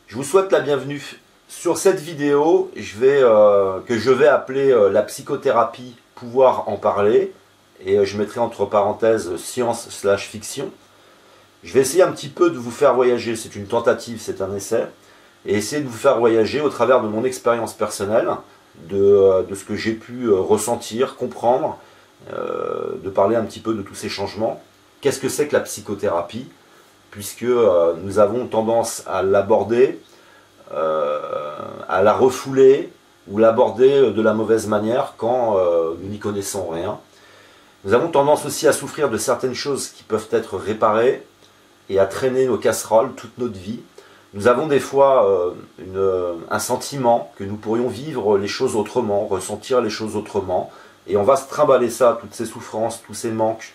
Je vous souhaite la bienvenue. Sur cette vidéo, que je vais appeler la psychothérapie, pouvoir en parler, et je mettrai entre parenthèses science/fiction. Je vais essayer un petit peu de vous faire voyager, c'est une tentative, c'est un essai, et essayer de vous faire voyager au travers de mon expérience personnelle, de ce que j'ai pu ressentir, comprendre, de parler un petit peu de tous ces changements. Qu'est-ce que c'est que la psychothérapie ? Puisque nous avons tendance à l'aborder, à la refouler ou l'aborder de la mauvaise manière quand nous n'y connaissons rien. Nous avons tendance aussi à souffrir de certaines choses qui peuvent être réparées et à traîner nos casseroles toute notre vie. Nous avons des fois un sentiment que nous pourrions vivre les choses autrement, ressentir les choses autrement, et on va se trimballer ça, toutes ces souffrances, tous ces manques,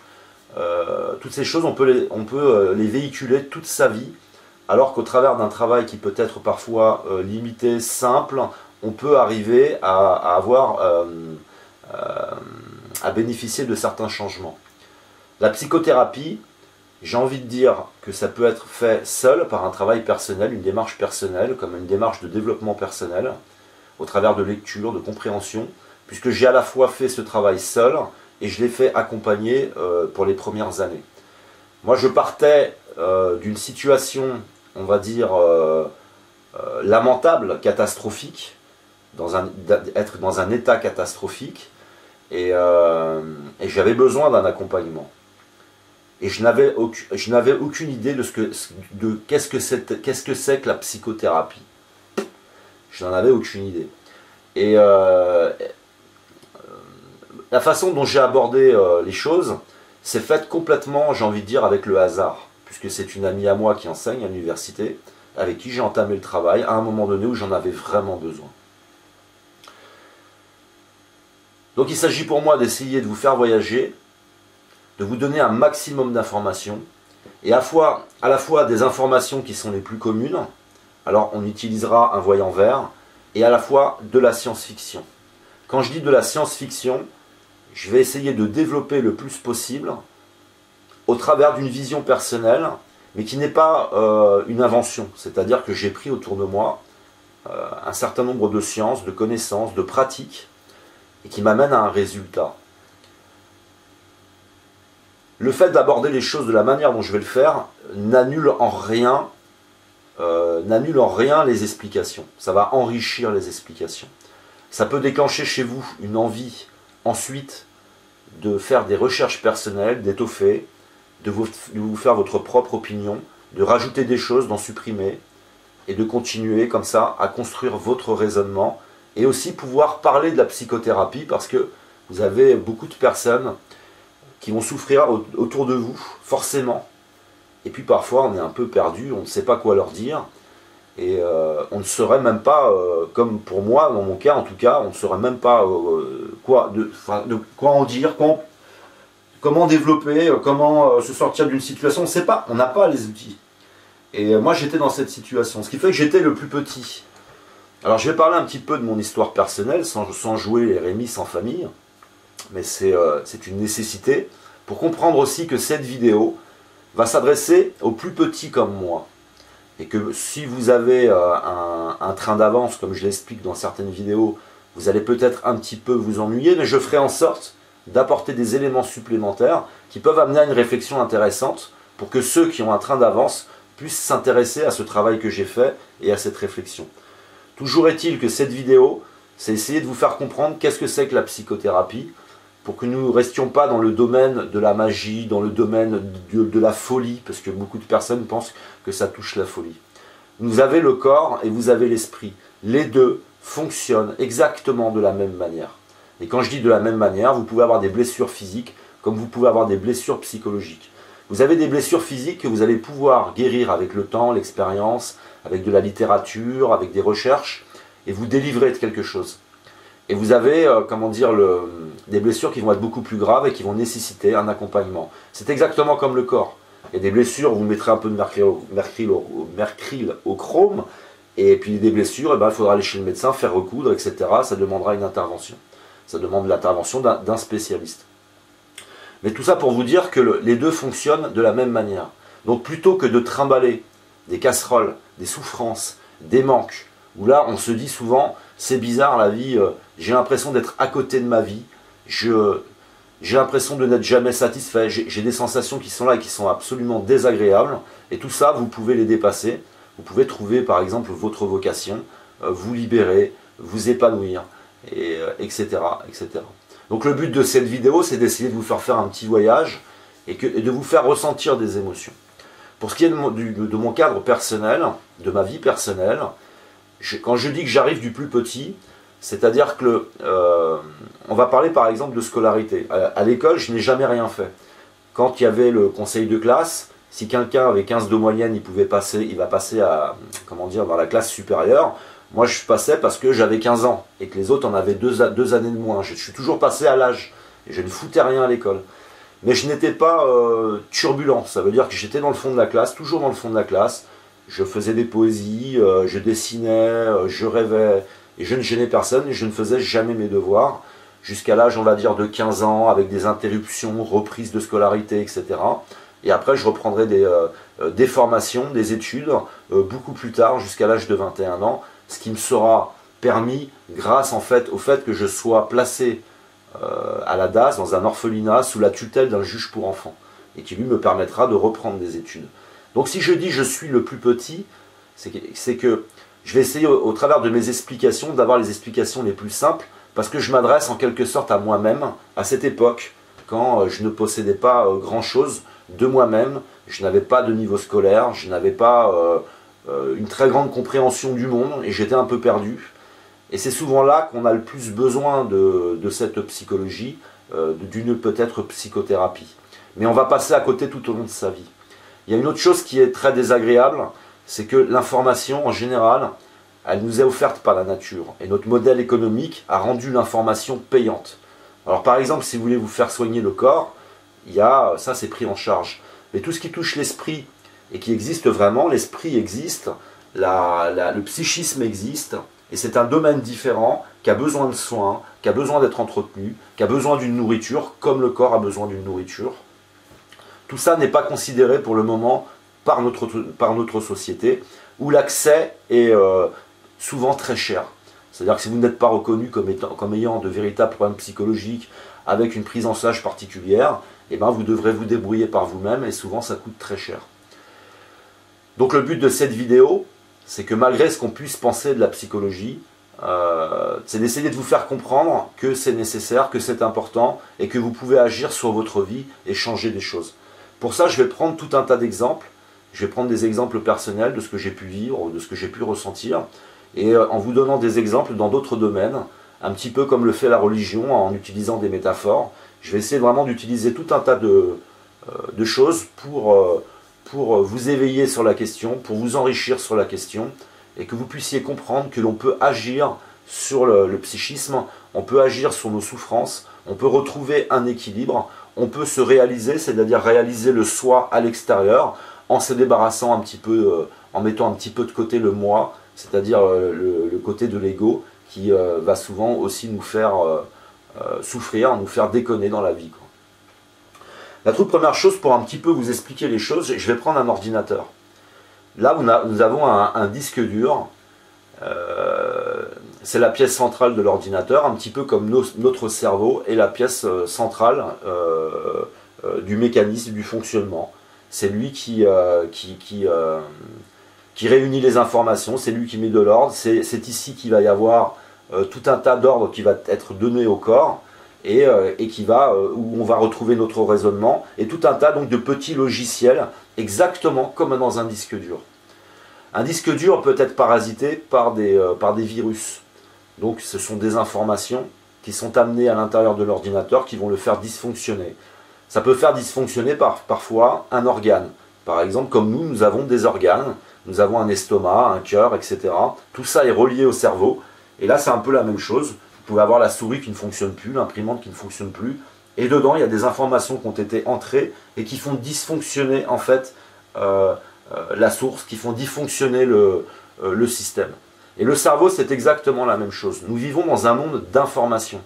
toutes ces choses, on peut les véhiculer toute sa vie, alors qu'au travers d'un travail qui peut être parfois limité, simple, on peut arriver à bénéficier de certains changements. La psychothérapie, j'ai envie de dire que ça peut être fait seul par un travail personnel, une démarche personnelle, comme une démarche de développement personnel, au travers de lecture, de compréhension, puisque j'ai à la fois fait ce travail seul, et je l'ai fait accompagner pour les premières années. Moi, je partais d'une situation, on va dire, lamentable, catastrophique, être dans un état catastrophique, et j'avais besoin d'un accompagnement. Et je n'avais aucune idée de qu'est-ce que c'est que la psychothérapie. Je n'en avais aucune idée. Et la façon dont j'ai abordé les choses, c'est faite complètement, j'ai envie de dire, avec le hasard. Puisque c'est une amie à moi qui enseigne à l'université, avec qui j'ai entamé le travail à un moment donné où j'en avais vraiment besoin. Donc il s'agit pour moi d'essayer de vous faire voyager, de vous donner un maximum d'informations, et à la fois des informations qui sont les plus communes, alors on utilisera un voyant vert, et à la fois de la science-fiction. Quand je dis de la science-fiction, je vais essayer de développer le plus possible au travers d'une vision personnelle, mais qui n'est pas une invention. C'est-à-dire que j'ai pris autour de moi un certain nombre de sciences, de connaissances, de pratiques, et qui m'amènent à un résultat. Le fait d'aborder les choses de la manière dont je vais le faire n'annule en rien les explications. Ça va enrichir les explications. Ça peut déclencher chez vous une envie ensuite de faire des recherches personnelles, d'étoffer, de vous faire votre propre opinion, de rajouter des choses, d'en supprimer, et de continuer comme ça à construire votre raisonnement, et aussi pouvoir parler de la psychothérapie, parce que vous avez beaucoup de personnes qui vont souffrir autour de vous, forcément, et puis parfois on est un peu perdu, on ne sait pas quoi leur dire, et on ne saurait même pas, comme pour moi, dans mon cas en tout cas, on ne saurait même pas de quoi en dire, comment développer, comment se sortir d'une situation, on ne sait pas, on n'a pas les outils. Et moi j'étais dans cette situation, ce qui fait que j'étais le plus petit. Alors je vais parler un petit peu de mon histoire personnelle, sans jouer les Rémi sans famille, mais c'est une nécessité, pour comprendre aussi que cette vidéo va s'adresser aux plus petits comme moi. Et que si vous avez un train d'avance, comme je l'explique dans certaines vidéos, vous allez peut-être un petit peu vous ennuyer, mais je ferai en sorte d'apporter des éléments supplémentaires qui peuvent amener à une réflexion intéressante pour que ceux qui ont un train d'avance puissent s'intéresser à ce travail que j'ai fait et à cette réflexion. Toujours est-il que cette vidéo, c'est essayer de vous faire comprendre qu'est-ce que c'est que la psychothérapie, pour que nous ne restions pas dans le domaine de la magie, dans le domaine de la folie, parce que beaucoup de personnes pensent que ça touche la folie. Vous avez le corps et vous avez l'esprit. Les deux fonctionnent exactement de la même manière. Et quand je dis de la même manière, vous pouvez avoir des blessures physiques, comme vous pouvez avoir des blessures psychologiques. Vous avez des blessures physiques que vous allez pouvoir guérir avec le temps, l'expérience, avec de la littérature, avec des recherches, et vous délivrer de quelque chose. Et vous avez, des blessures qui vont être beaucoup plus graves et qui vont nécessiter un accompagnement. C'est exactement comme le corps. Il y a des blessures, vous mettrez un peu de mercryl au chrome, et puis des blessures, il faudra aller chez le médecin, faire recoudre, etc. Ça demandera une intervention. Ça demande l'intervention d'un spécialiste. Mais tout ça pour vous dire que les deux fonctionnent de la même manière. Donc plutôt que de trimballer des casseroles, des souffrances, des manques, où là on se dit souvent, c'est bizarre la vie, j'ai l'impression d'être à côté de ma vie, j'ai l'impression de n'être jamais satisfait, j'ai des sensations qui sont là et qui sont absolument désagréables, et tout ça vous pouvez les dépasser, vous pouvez trouver par exemple votre vocation, vous libérer, vous épanouir, et, etc., etc. Donc le but de cette vidéo, c'est d'essayer de vous faire un petit voyage et de vous faire ressentir des émotions. Pour ce qui est de mon cadre personnel, de ma vie personnelle, quand je dis que j'arrive du plus petit, c'est-à-dire que on va parler par exemple de scolarité. À l'école, je n'ai jamais rien fait. Quand il y avait le conseil de classe, si quelqu'un avait 15 de moyenne, il va passer à, comment dire, dans la classe supérieure. Moi, je passais parce que j'avais 15 ans et que les autres en avaient 2 années de moins. Je suis toujours passé à l'âge et je ne foutais rien à l'école. Mais je n'étais pas turbulent. Ça veut dire que j'étais dans le fond de la classe, toujours dans le fond de la classe. Je faisais des poésies, je dessinais, je rêvais et je ne gênais personne et je ne faisais jamais mes devoirs. Jusqu'à l'âge, on va dire, de 15 ans avec des interruptions, reprises de scolarité, etc. Et après, je reprendrai des formations, des études beaucoup plus tard, jusqu'à l'âge de 21 ans. Ce qui me sera permis grâce en fait au fait que je sois placé à la DAS dans un orphelinat sous la tutelle d'un juge pour enfants et qui lui me permettra de reprendre des études. Donc si je dis je suis le plus petit, c'est que je vais essayer au travers de mes explications d'avoir les explications les plus simples parce que je m'adresse en quelque sorte à moi-même à cette époque quand je ne possédais pas grand chose de moi-même, je n'avais pas de niveau scolaire, je n'avais pas une très grande compréhension du monde et j'étais un peu perdu. Et c'est souvent là qu'on a le plus besoin de cette psychologie, d'une peut-être psychothérapie. Mais on va passer à côté tout au long de sa vie. Il y a une autre chose qui est très désagréable, c'est que l'information en général, elle nous est offerte par la nature. Et notre modèle économique a rendu l'information payante. Alors par exemple, si vous voulez vous faire soigner le corps, ça c'est pris en charge. Mais tout ce qui touche l'esprit, et qui existe vraiment, l'esprit existe, le psychisme existe, et c'est un domaine différent, qui a besoin de soins, qui a besoin d'être entretenu, qui a besoin d'une nourriture, comme le corps a besoin d'une nourriture. Tout ça n'est pas considéré pour le moment par notre société, où l'accès est souvent très cher. C'est-à-dire que si vous n'êtes pas reconnu comme ayant de véritables problèmes psychologiques, avec une prise en charge particulière, eh ben vous devrez vous débrouiller par vous-même, et souvent ça coûte très cher. Donc le but de cette vidéo, c'est que malgré ce qu'on puisse penser de la psychologie, c'est d'essayer de vous faire comprendre que c'est nécessaire, que c'est important, et que vous pouvez agir sur votre vie et changer des choses. Pour ça, je vais prendre tout un tas d'exemples. Je vais prendre des exemples personnels de ce que j'ai pu vivre, de ce que j'ai pu ressentir, et en vous donnant des exemples dans d'autres domaines, un petit peu comme le fait la religion, en utilisant des métaphores. Je vais essayer vraiment d'utiliser tout un tas de choses pour vous éveiller sur la question, pour vous enrichir sur la question, et que vous puissiez comprendre que l'on peut agir sur le psychisme, on peut agir sur nos souffrances, on peut retrouver un équilibre, on peut se réaliser, c'est-à-dire réaliser le soi à l'extérieur, en se débarrassant un petit peu, en mettant un petit peu de côté le moi, c'est-à-dire le côté de l'ego, qui va souvent aussi nous faire souffrir, nous faire déconner dans la vie, quoi. La toute première chose, pour un petit peu vous expliquer les choses, je vais prendre un ordinateur. Là, nous avons un disque dur, c'est la pièce centrale de l'ordinateur, un petit peu comme notre cerveau est la pièce centrale du mécanisme, du fonctionnement. C'est lui qui réunit les informations, c'est lui qui met de l'ordre, c'est ici qu'il va y avoir tout un tas d'ordres qui va être donné au corps, et où on va retrouver notre raisonnement, et tout un tas donc de petits logiciels, exactement comme dans un disque dur. Un disque dur peut être parasité par des virus. Donc ce sont des informations qui sont amenées à l'intérieur de l'ordinateur qui vont le faire dysfonctionner. Ça peut faire dysfonctionner parfois un organe. Par exemple, comme nous avons des organes, nous avons un estomac, un cœur, etc. Tout ça est relié au cerveau, et là c'est un peu la même chose. Vous pouvez avoir la souris qui ne fonctionne plus, l'imprimante qui ne fonctionne plus, et dedans il y a des informations qui ont été entrées et qui font dysfonctionner en fait la source, qui font dysfonctionner le système. Et le cerveau, c'est exactement la même chose. Nous vivons dans un monde d'informations.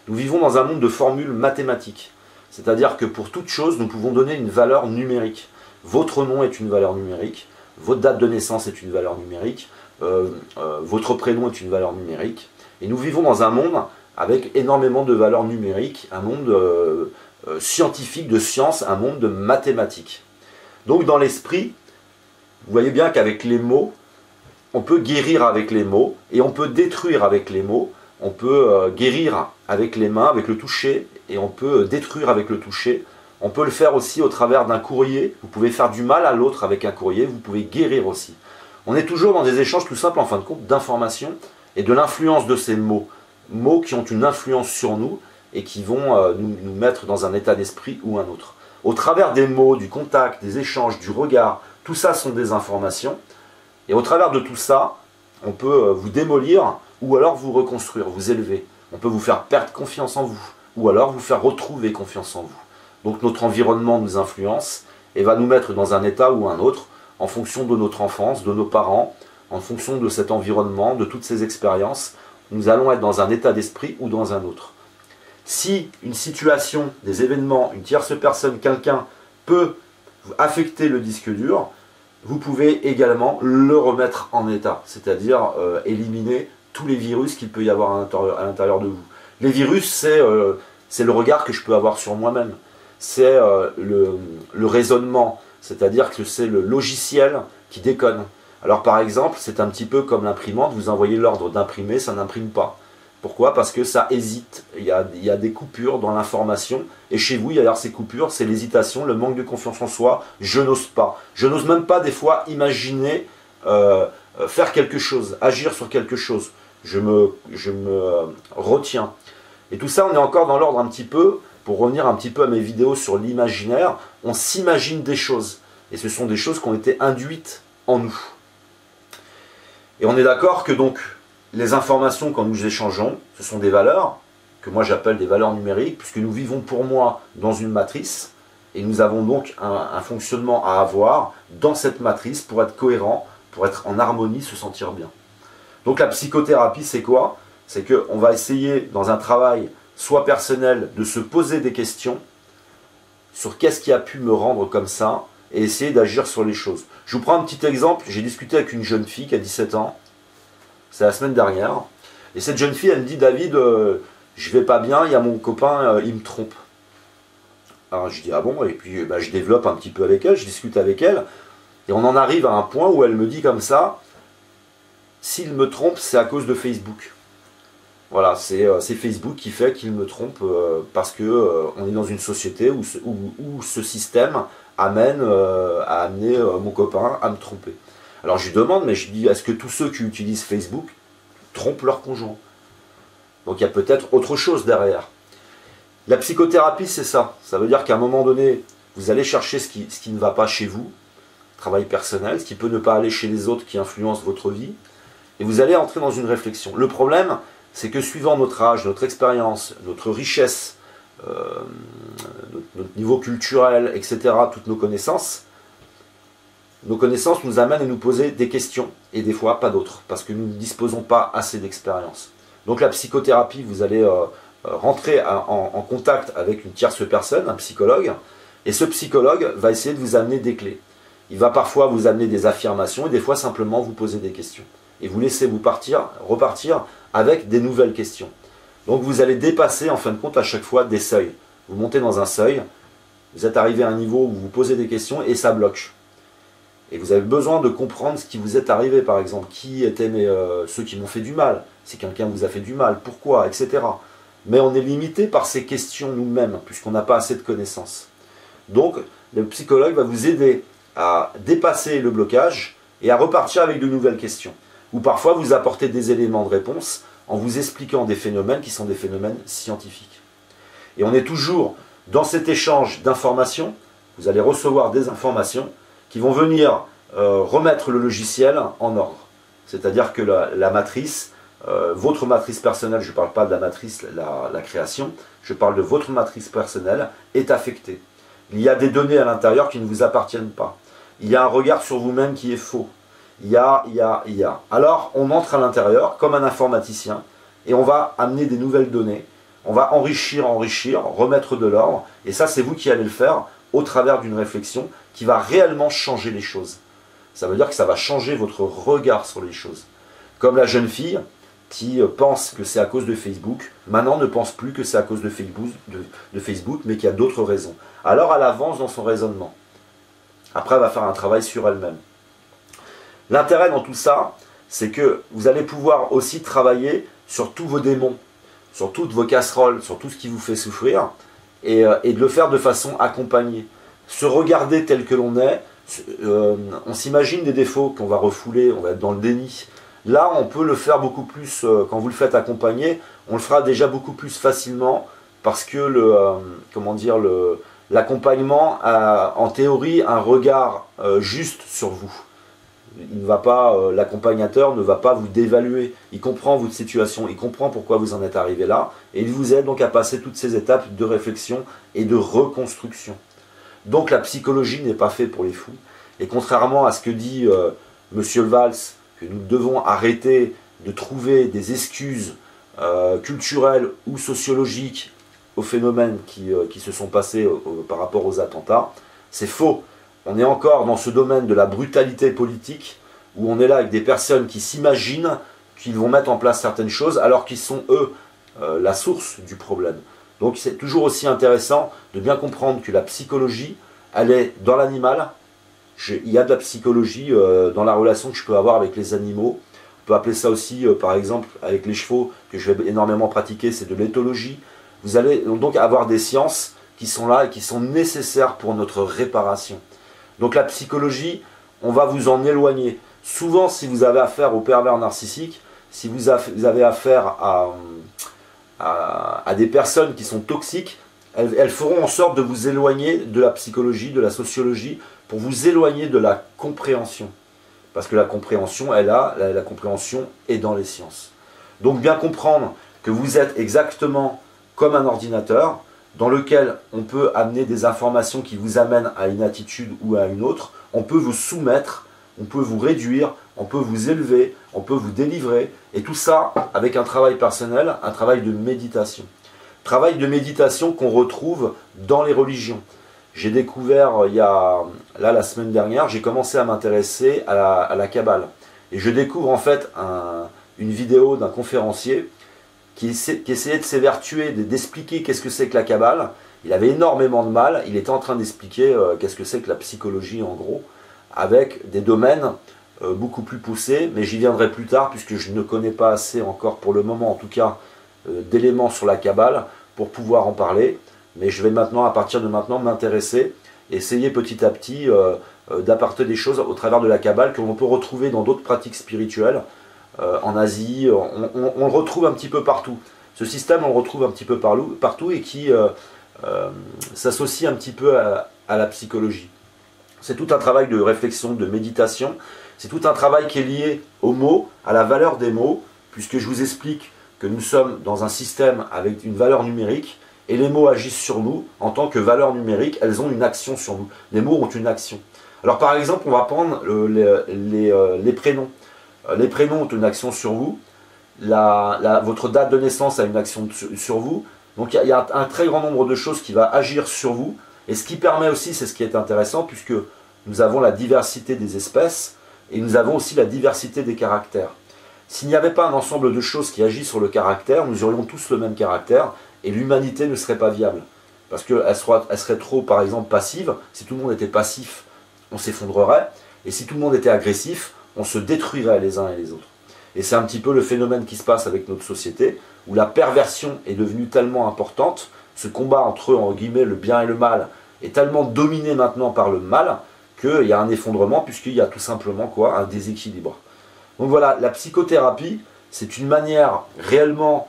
Nous vivons dans un monde de formules mathématiques. C'est-à-dire que pour toute chose, nous pouvons donner une valeur numérique. Votre nom est une valeur numérique, votre date de naissance est une valeur numérique, votre prénom est une valeur numérique. Et nous vivons dans un monde avec énormément de valeurs numériques, un monde scientifique, de sciences, un monde de mathématiques. Donc dans l'esprit, vous voyez bien qu'avec les mots, on peut guérir avec les mots, et on peut détruire avec les mots, on peut guérir avec les mains, avec le toucher, et on peut détruire avec le toucher. On peut le faire aussi au travers d'un courrier, vous pouvez faire du mal à l'autre avec un courrier, vous pouvez guérir aussi. On est toujours dans des échanges tout simples, en fin de compte, d'informations et de l'influence de ces mots. Mots qui ont une influence sur nous et qui vont nous mettre dans un état d'esprit ou un autre. Au travers des mots, du contact, des échanges, du regard, tout ça sont des informations. Et au travers de tout ça, on peut vous démolir ou alors vous reconstruire, vous élever. On peut vous faire perdre confiance en vous ou alors vous faire retrouver confiance en vous. Donc notre environnement nous influence et va nous mettre dans un état ou un autre en fonction de notre enfance, de nos parents, en fonction de cet environnement, de toutes ces expériences. Nous allons être dans un état d'esprit ou dans un autre. Si une situation, des événements, une tierce personne, quelqu'un peut affecter le disque dur, vous pouvez également le remettre en état, c'est-à-dire éliminer tous les virus qu'il peut y avoir à l'intérieur de vous. Les virus, c'est le regard que je peux avoir sur moi-même, c'est le raisonnement, c'est-à-dire que c'est le logiciel qui déconne. Alors par exemple, c'est un petit peu comme l'imprimante, vous envoyez l'ordre d'imprimer, ça n'imprime pas. Pourquoi? Parce que ça hésite, il y a des coupures dans l'information, et chez vous, il y a ces coupures, c'est l'hésitation, le manque de confiance en soi, je n'ose pas. Je n'ose même pas des fois imaginer faire quelque chose, agir sur quelque chose. Je me retiens. Et tout ça, on est encore dans l'ordre un petit peu, pour revenir un petit peu à mes vidéos sur l'imaginaire, on s'imagine des choses, et ce sont des choses qui ont été induites en nous. Et on est d'accord que donc, les informations, quand nous échangeons, ce sont des valeurs, que moi j'appelle des valeurs numériques, puisque nous vivons pour moi dans une matrice, et nous avons donc un fonctionnement à avoir dans cette matrice pour être cohérent, pour être en harmonie, se sentir bien. Donc la psychothérapie, c'est quoi? C'est qu'on va essayer, dans un travail soit personnel, de se poser des questions sur qu'est-ce qui a pu me rendre comme ça, et essayer d'agir sur les choses. Je vous prends un petit exemple, j'ai discuté avec une jeune fille qui a 17 ans, c'est la semaine dernière. Et cette jeune fille, elle me dit, David, je vais pas bien, il y a mon copain, il me trompe. Alors je dis, ah bon? Et puis je développe un petit peu avec elle, je discute avec elle. Et on en arrive à un point où elle me dit comme ça, s'il me trompe, c'est à cause de Facebook. Voilà, c'est Facebook qui fait qu'il me trompe parce que on est dans une société où ce système amène à amener mon copain à me tromper. Alors je lui demande, mais je dis, est-ce que tous ceux qui utilisent Facebook trompent leur conjoint? Donc il y a peut-être autre chose derrière. La psychothérapie, c'est ça. Ça veut dire qu'à un moment donné, vous allez chercher ce qui ne va pas chez vous, travail personnel, ce qui peut ne pas aller chez les autres qui influencent votre vie, et vous allez entrer dans une réflexion. Le problème, c'est que suivant notre âge, notre expérience, notre richesse, notre niveau culturel, etc., toutes nos connaissances nous amènent à nous poser des questions, et des fois pas d'autres, parce que nous ne disposons pas assez d'expérience. Donc la psychothérapie, vous allez rentrer en contact avec une tierce personne, un psychologue, et ce psychologue va essayer de vous amener des clés. Il va parfois vous amener des affirmations, et des fois simplement vous poser des questions. Et vous laissez vous repartir avec des nouvelles questions. Donc vous allez dépasser en fin de compte à chaque fois des seuils. Vous montez dans un seuil, vous êtes arrivé à un niveau où vous vous posez des questions et ça bloque. Et vous avez besoin de comprendre ce qui vous est arrivé, par exemple. Qui étaient ceux qui m'ont fait du mal? Si quelqu'un vous a fait du mal, pourquoi, etc. Mais on est limité par ces questions nous-mêmes, puisqu'on n'a pas assez de connaissances. Donc, le psychologue va vous aider à dépasser le blocage et à repartir avec de nouvelles questions. Ou parfois vous apporter des éléments de réponse en vous expliquant des phénomènes qui sont des phénomènes scientifiques. Et on est toujours dans cet échange d'informations. Vous allez recevoir des informations qui vont venir remettre le logiciel en ordre. C'est-à-dire que la matrice, votre matrice personnelle, je ne parle pas de la matrice, la création, je parle de votre matrice personnelle, est affectée. Il y a des données à l'intérieur qui ne vous appartiennent pas. Il y a un regard sur vous-même qui est faux. Il y a. Alors, on entre à l'intérieur comme un informaticien et on va amener des nouvelles données. On va enrichir, remettre de l'ordre. Et ça, c'est vous qui allez le faire au travers d'une réflexion qui va réellement changer les choses. Ça veut dire que ça va changer votre regard sur les choses. Comme la jeune fille qui pense que c'est à cause de Facebook, maintenant ne pense plus que c'est à cause de Facebook, mais qu'il y a d'autres raisons. Alors elle avance dans son raisonnement. Après, elle va faire un travail sur elle-même. L'intérêt dans tout ça, c'est que vous allez pouvoir aussi travailler sur tous vos démons, sur toutes vos casseroles, sur tout ce qui vous fait souffrir, et de le faire de façon accompagnée. Se regarder tel que l'on est, on s'imagine des défauts qu'on va refouler, on va être dans le déni. Là, on peut le faire beaucoup plus, quand vous le faites accompagner, on le fera déjà beaucoup plus facilement, parce que l'accompagnement a en théorie un regard juste sur vous. L'accompagnateur ne va pas vous dévaluer, il comprend votre situation, il comprend pourquoi vous en êtes arrivé là, et il vous aide donc à passer toutes ces étapes de réflexion et de reconstruction. Donc la psychologie n'est pas faite pour les fous, et contrairement à ce que dit Monsieur Valls, que nous devons arrêter de trouver des excuses culturelles ou sociologiques aux phénomènes qui se sont passés par rapport aux attentats, c'est faux. On est encore dans ce domaine de la brutalité politique, où on est là avec des personnes qui s'imaginent qu'ils vont mettre en place certaines choses, alors qu'ils sont eux la source du problème. Donc c'est toujours aussi intéressant de bien comprendre que la psychologie, elle est dans l'animal. Il y a de la psychologie dans la relation que je peux avoir avec les animaux. On peut appeler ça aussi, par exemple, avec les chevaux, que je vais énormément pratiquer, c'est de l'éthologie. Vous allez donc avoir des sciences qui sont là et qui sont nécessaires pour notre réparation. Donc la psychologie, on va vous en éloigner. Souvent, si vous avez affaire au pervers narcissique, si vous avez affaire à des personnes qui sont toxiques, elles feront en sorte de vous éloigner de la psychologie, de la sociologie, pour vous éloigner de la compréhension. Parce que la compréhension, la compréhension est dans les sciences. Donc bien comprendre que vous êtes exactement comme un ordinateur, dans lequel on peut amener des informations qui vous amènent à une attitude ou à une autre, on peut vous soumettre, on peut vous réduire, on peut vous élever, on peut vous délivrer, et tout ça avec un travail personnel, un travail de méditation. Travail de méditation qu'on retrouve dans les religions. J'ai découvert, la semaine dernière, j'ai commencé à m'intéresser à la Kabbale. Et je découvre en fait une vidéo d'un conférencier qui essayait de s'évertuer, d'expliquer qu'est-ce que c'est que la Kabbale. Il avait énormément de mal, il était en train d'expliquer qu'est-ce que c'est que la psychologie en gros, avec des domaines beaucoup plus poussés, mais j'y viendrai plus tard puisque je ne connais pas assez encore pour le moment en tout cas d'éléments sur la Kabbale pour pouvoir en parler, mais je vais maintenant, à partir de maintenant, m'intéresser, essayer petit à petit d'apporter des choses au travers de la Kabbale que l'on peut retrouver dans d'autres pratiques spirituelles, en Asie, on le retrouve un petit peu partout. Ce système, on le retrouve un petit peu partout et qui s'associe un petit peu à la psychologie. C'est tout un travail de réflexion, de méditation. C'est tout un travail qui est lié aux mots, à la valeur des mots, puisque je vous explique que nous sommes dans un système avec une valeur numérique, et les mots agissent sur nous en tant que valeur numérique, elles ont une action sur nous. Les mots ont une action. Alors par exemple, on va prendre les prénoms. Les prénoms ont une action sur vous, votre date de naissance a une action sur vous, donc il y a un très grand nombre de choses qui va agir sur vous, et ce qui permet aussi, c'est ce qui est intéressant, puisque nous avons la diversité des espèces, et nous avons aussi la diversité des caractères. S'il n'y avait pas un ensemble de choses qui agissent sur le caractère, nous aurions tous le même caractère, et l'humanité ne serait pas viable. Parce qu'elle serait trop, par exemple, passive. Si tout le monde était passif, on s'effondrerait, et si tout le monde était agressif, on se détruirait les uns et les autres. Et c'est un petit peu le phénomène qui se passe avec notre société, où la perversion est devenue tellement importante, ce combat entre, entre guillemets, le bien et le mal, est tellement dominé maintenant par le mal, qu'il y a un effondrement, puisqu'il y a tout simplement quoi, un déséquilibre. Donc voilà, la psychothérapie, c'est une manière réellement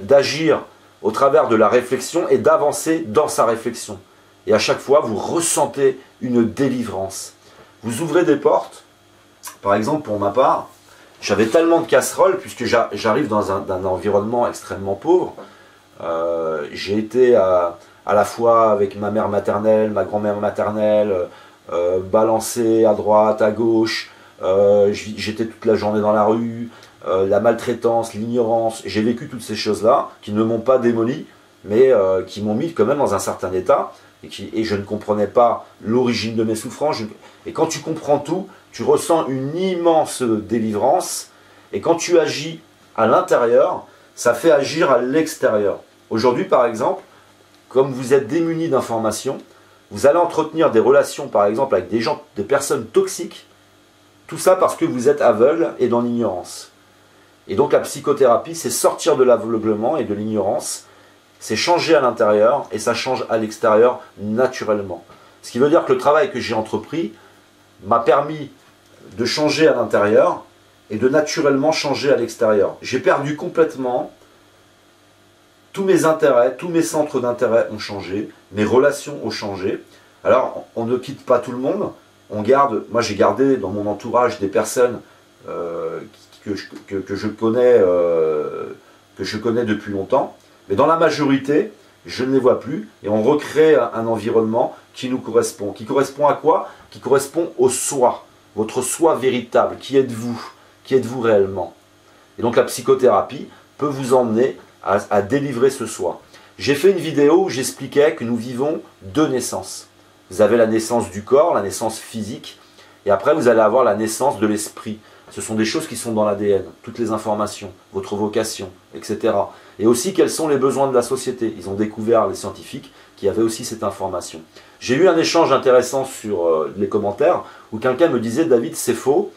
d'agir au travers de la réflexion et d'avancer dans sa réflexion. Et à chaque fois, vous ressentez une délivrance. Vous ouvrez des portes. Par exemple, pour ma part, j'avais tellement de casseroles, puisque j'arrive dans un environnement extrêmement pauvre. J'ai été à la fois avec ma mère maternelle, ma grand-mère maternelle, balancé à droite, à gauche. J'étais toute la journée dans la rue, la maltraitance, l'ignorance. J'ai vécu toutes ces choses-là qui ne m'ont pas démoli, mais qui m'ont mis quand même dans un certain état. et je ne comprenais pas l'origine de mes souffrances. Et quand tu comprends tout, tu ressens une immense délivrance. Et quand tu agis à l'intérieur, ça fait agir à l'extérieur. Aujourd'hui, par exemple, comme vous êtes démunis d'informations, vous allez entretenir des relations, par exemple, avec des gens, des personnes toxiques. Tout ça parce que vous êtes aveugle et dans l'ignorance. Et donc la psychothérapie, c'est sortir de l'aveuglement et de l'ignorance, c'est changer à l'intérieur et ça change à l'extérieur naturellement. Ce qui veut dire que le travail que j'ai entrepris m'a permis de changer à l'intérieur et de naturellement changer à l'extérieur. J'ai perdu complètement tous mes intérêts, tous mes centres d'intérêt ont changé, mes relations ont changé. Alors on ne quitte pas tout le monde, on garde, moi j'ai gardé dans mon entourage des personnes que je connais depuis longtemps, mais dans la majorité, je ne les vois plus, et on recrée un environnement qui nous correspond. Qui correspond à quoi? Qui correspond au soi, votre soi véritable. Qui êtes-vous? Qui êtes-vous réellement? Et donc la psychothérapie peut vous emmener à délivrer ce soi. J'ai fait une vidéo où j'expliquais que nous vivons deux naissances. Vous avez la naissance du corps, la naissance physique, et après vous allez avoir la naissance de l'esprit. Ce sont des choses qui sont dans l'ADN, toutes les informations, votre vocation, etc. Et aussi quels sont les besoins de la société. Ils ont découvert, les scientifiques, qu'il y avait aussi cette information. J'ai eu un échange intéressant sur les commentaires où quelqu'un me disait « David, c'est faux,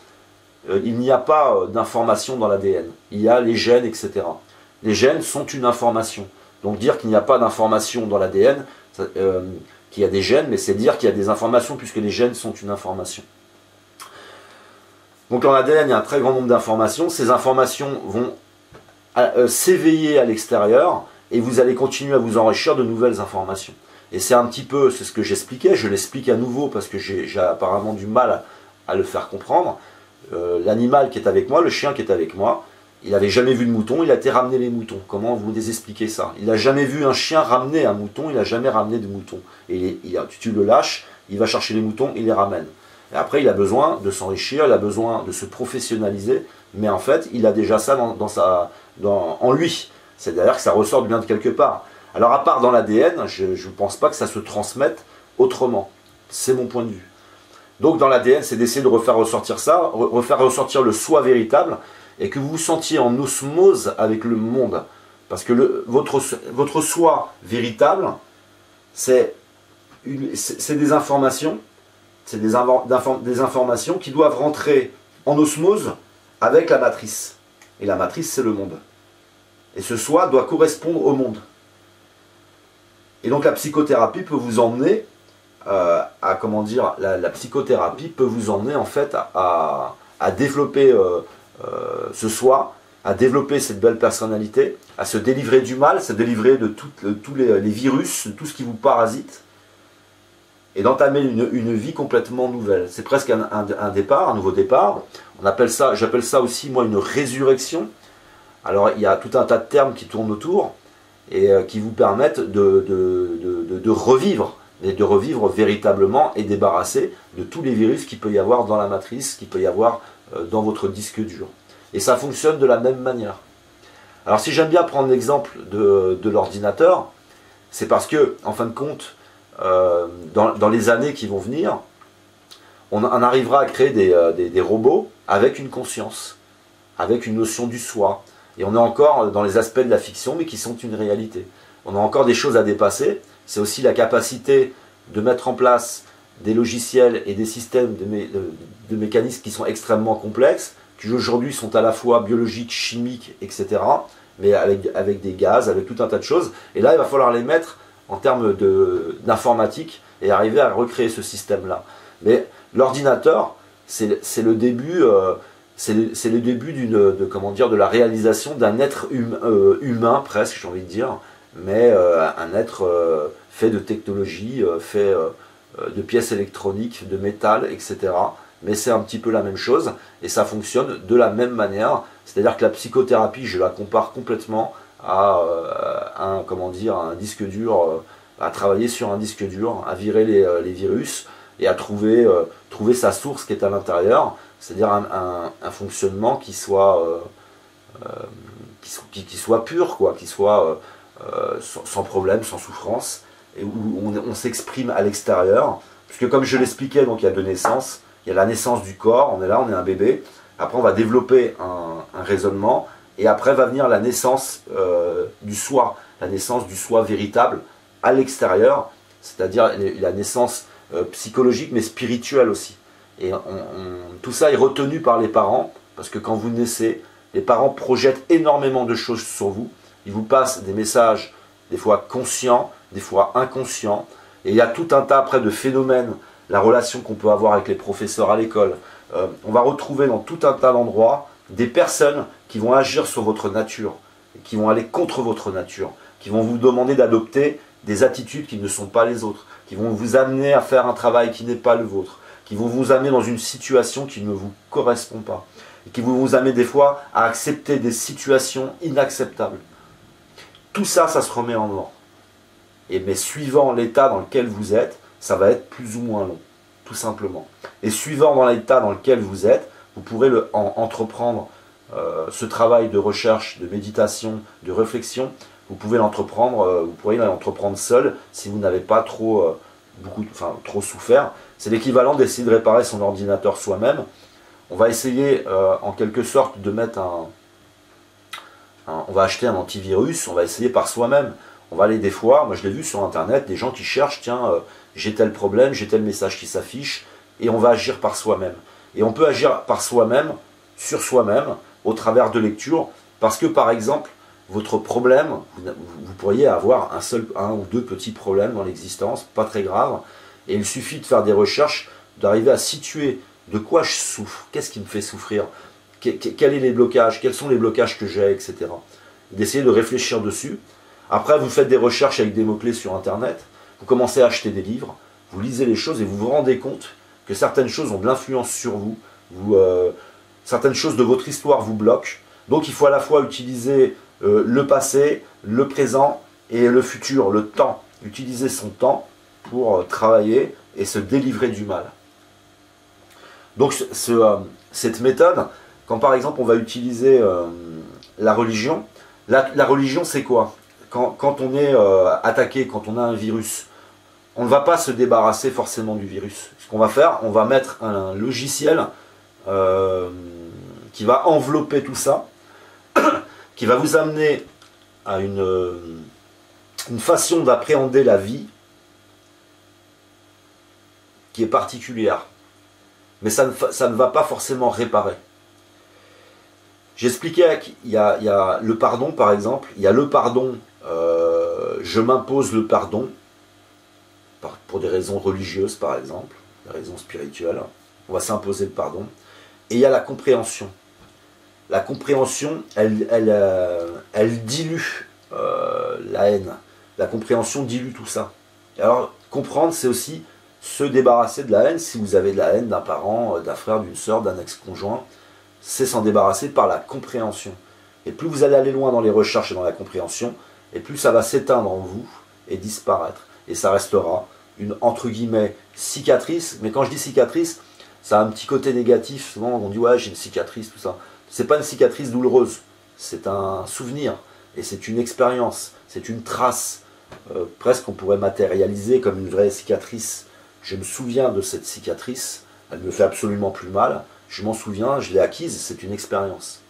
il n'y a pas d'information dans l'ADN, il y a les gènes, etc. » Les gènes sont une information. Donc dire qu'il n'y a pas d'information dans l'ADN, qu'il y a des gènes, mais c'est dire qu'il y a des informations puisque les gènes sont une information. Donc en ADN, il y a un très grand nombre d'informations. Ces informations vont s'éveiller à l'extérieur et vous allez continuer à vous enrichir de nouvelles informations. Et c'est un petit peu, c'est ce que j'expliquais, je l'explique à nouveau parce que j'ai apparemment du mal à le faire comprendre. L'animal qui est avec moi, le chien qui est avec moi, il n'avait jamais vu de mouton, il a été ramener les moutons. Comment vous expliquez ça? Il n'a jamais vu un chien ramener un mouton, il n'a jamais ramené de mouton. Et tu le lâches, il va chercher les moutons, il les ramène. Et après, il a besoin de s'enrichir, il a besoin de se professionnaliser, mais en fait, il a déjà ça en lui. C'est-à-dire que ça ressort bien de quelque part. Alors, à part dans l'ADN, je ne pense pas que ça se transmette autrement. C'est mon point de vue. Donc, dans l'ADN, c'est d'essayer de refaire ressortir ça, refaire ressortir le soi véritable, et que vous vous sentiez en osmose avec le monde. Parce que votre soi véritable, c'est des informations. C'est des informations qui doivent rentrer en osmose avec la matrice. Et la matrice, c'est le monde. Et ce soi doit correspondre au monde. Et donc la psychothérapie peut vous emmener comment dire, la psychothérapie peut vous emmener en fait à développer ce soi, à développer cette belle personnalité, à se délivrer du mal, se délivrer de tous les virus, tout ce qui vous parasite, et d'entamer une vie complètement nouvelle. C'est presque un départ, un nouveau départ. J'appelle ça aussi, moi, une résurrection. Alors, il y a tout un tas de termes qui tournent autour et qui vous permettent de revivre, et de revivre véritablement et débarrasser de tous les virus qu'il peut y avoir dans la matrice, qu'il peut y avoir dans votre disque dur. Et ça fonctionne de la même manière. Alors, si j'aime bien prendre l'exemple de l'ordinateur, c'est parce que, en fin de compte, dans les années qui vont venir, on arrivera à créer des robots avec une conscience, avec une notion du soi. Et on est encore dans les aspects de la fiction, mais qui sont une réalité. On a encore des choses à dépasser. C'est aussi la capacité de mettre en place des logiciels et des systèmes de mécanismes qui sont extrêmement complexes, qui aujourd'hui sont à la fois biologiques, chimiques, etc., mais avec des gaz, avec tout un tas de choses. Et là, il va falloir les mettre en termes d'informatique et arriver à recréer ce système-là. Mais l'ordinateur, c'est le début, de la réalisation d'un être humain, presque, j'ai envie de dire, mais un être fait de technologie, fait de pièces électroniques, de métal, etc. Mais c'est un petit peu la même chose, et ça fonctionne de la même manière. C'est-à-dire que la psychothérapie, je la compare complètement à un disque dur, à travailler sur un disque dur, à virer les virus et à trouver sa source qui est à l'intérieur, c'est-à-dire un fonctionnement qui soit pur, quoi, qui soit sans problème, sans souffrance, et où on s'exprime à l'extérieur. Puisque comme je l'expliquais, donc il y a deux naissances. Il y a la naissance du corps, on est là, on est un bébé. Après, on va développer un raisonnement. Et après va venir la naissance du soi, la naissance du soi véritable à l'extérieur, c'est-à-dire la naissance psychologique mais spirituelle aussi. Et tout ça est retenu par les parents, parce que quand vous naissez, les parents projettent énormément de choses sur vous. Ils vous passent des messages, des fois conscients, des fois inconscients. Et il y a tout un tas après de phénomènes, la relation qu'on peut avoir avec les professeurs à l'école. On va retrouver dans tout un tas d'endroits des personnes qui vont agir sur votre nature, qui vont aller contre votre nature, qui vont vous demander d'adopter des attitudes qui ne sont pas les autres, qui vont vous amener à faire un travail qui n'est pas le vôtre, qui vont vous amener dans une situation qui ne vous correspond pas, et qui vont vous amener des fois à accepter des situations inacceptables. Tout ça, ça se remet en ordre. Mais suivant l'état dans lequel vous êtes, ça va être plus ou moins long, tout simplement. Et suivant dans l'état dans lequel vous êtes, vous pourrez entreprendre ce travail de recherche, de méditation, de réflexion. Vous pouvez l'entreprendre, vous pourriez l'entreprendre seul si vous n'avez pas trop souffert. C'est l'équivalent d'essayer de réparer son ordinateur soi-même. On va essayer en quelque sorte de mettre on va acheter un antivirus, on va essayer par soi-même. On va aller des fois, moi je l'ai vu sur internet, des gens qui cherchent, tiens, j'ai tel problème, j'ai tel message qui s'affiche, et on va agir par soi-même. Et on peut agir par soi-même, sur soi-même, au travers de lectures, parce que par exemple, votre problème, vous pourriez avoir un ou deux petits problèmes dans l'existence, pas très graves, et il suffit de faire des recherches, d'arriver à situer de quoi je souffre, qu'est-ce qui me fait souffrir, quels sont les blocages que j'ai, etc. D'essayer de réfléchir dessus. Après, vous faites des recherches avec des mots-clés sur Internet, vous commencez à acheter des livres, vous lisez les choses et vous vous rendez compte que certaines choses ont de l'influence sur vous, certaines choses de votre histoire vous bloquent. Donc il faut à la fois utiliser le passé, le présent et le futur, le temps. Utiliser son temps pour travailler et se délivrer du mal. Donc cette méthode, quand par exemple on va utiliser la religion, la religion c'est quoi ? Quand on est attaqué, quand on a un virus, on ne va pas se débarrasser forcément du virus. Ce qu'on va faire, on va mettre un logiciel qui va envelopper tout ça, qui va vous amener à une façon d'appréhender la vie qui est particulière. Mais ça ne va pas forcément réparer. J'expliquais qu'il y a le pardon, par exemple. Il y a le pardon, je m'impose le pardon, pour des raisons religieuses, par exemple, des raisons spirituelles. On va s'imposer le pardon. Et il y a la compréhension. La compréhension, elle dilue la haine. La compréhension dilue tout ça. Et alors, comprendre, c'est aussi se débarrasser de la haine. Si vous avez de la haine d'un parent, d'un frère, d'une sœur, d'un ex-conjoint, c'est s'en débarrasser par la compréhension. Et plus vous allez aller loin dans les recherches et dans la compréhension, et plus ça va s'éteindre en vous et disparaître. Et ça restera une, entre guillemets, cicatrice. Mais quand je dis cicatrice, ça a un petit côté négatif. Souvent on dit ouais, j'ai une cicatrice, tout ça. C'est pas une cicatrice douloureuse, c'est un souvenir. Et c'est une expérience, c'est une trace. Presque on pourrait matérialiser comme une vraie cicatrice. Je me souviens de cette cicatrice, elle me fait absolument plus mal. Je m'en souviens, je l'ai acquise, c'est une expérience.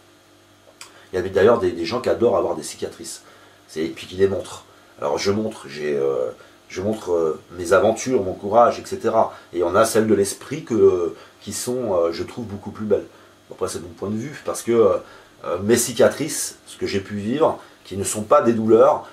Il y avait d'ailleurs des gens qui adorent avoir des cicatrices. Et puis qui les montrent. Alors je montre, mes aventures, mon courage, etc. Et on a celles de l'esprit qui sont, je trouve, beaucoup plus belles. Après c'est mon point de vue, parce que mes cicatrices, ce que j'ai pu vivre, qui ne sont pas des douleurs,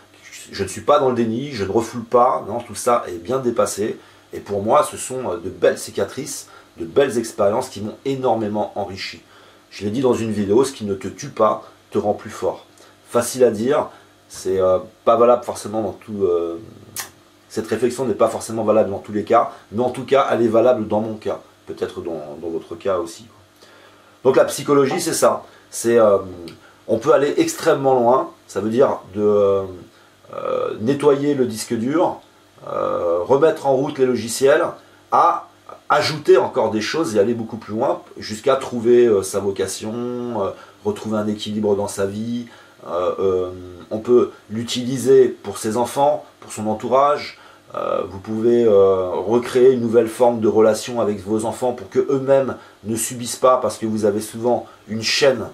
je ne suis pas dans le déni, je ne refoule pas, non, tout ça est bien dépassé. Et pour moi, ce sont de belles cicatrices, de belles expériences qui m'ont énormément enrichi. Je l'ai dit dans une vidéo, ce qui ne te tue pas te rend plus fort. Facile à dire, c'est pas valable forcément dans tout... cette réflexion n'est pas forcément valable dans tous les cas, mais en tout cas, elle est valable dans mon cas. Peut-être dans votre cas aussi. Donc la psychologie, c'est ça. On peut aller extrêmement loin, ça veut dire de nettoyer le disque dur, remettre en route les logiciels, à ajouter encore des choses et aller beaucoup plus loin, jusqu'à trouver sa vocation, retrouver un équilibre dans sa vie. On peut l'utiliser pour ses enfants, pour son entourage, Vous pouvez recréer une nouvelle forme de relation avec vos enfants pour que eux-mêmes ne subissent pas, parce que vous avez souvent une chaîne.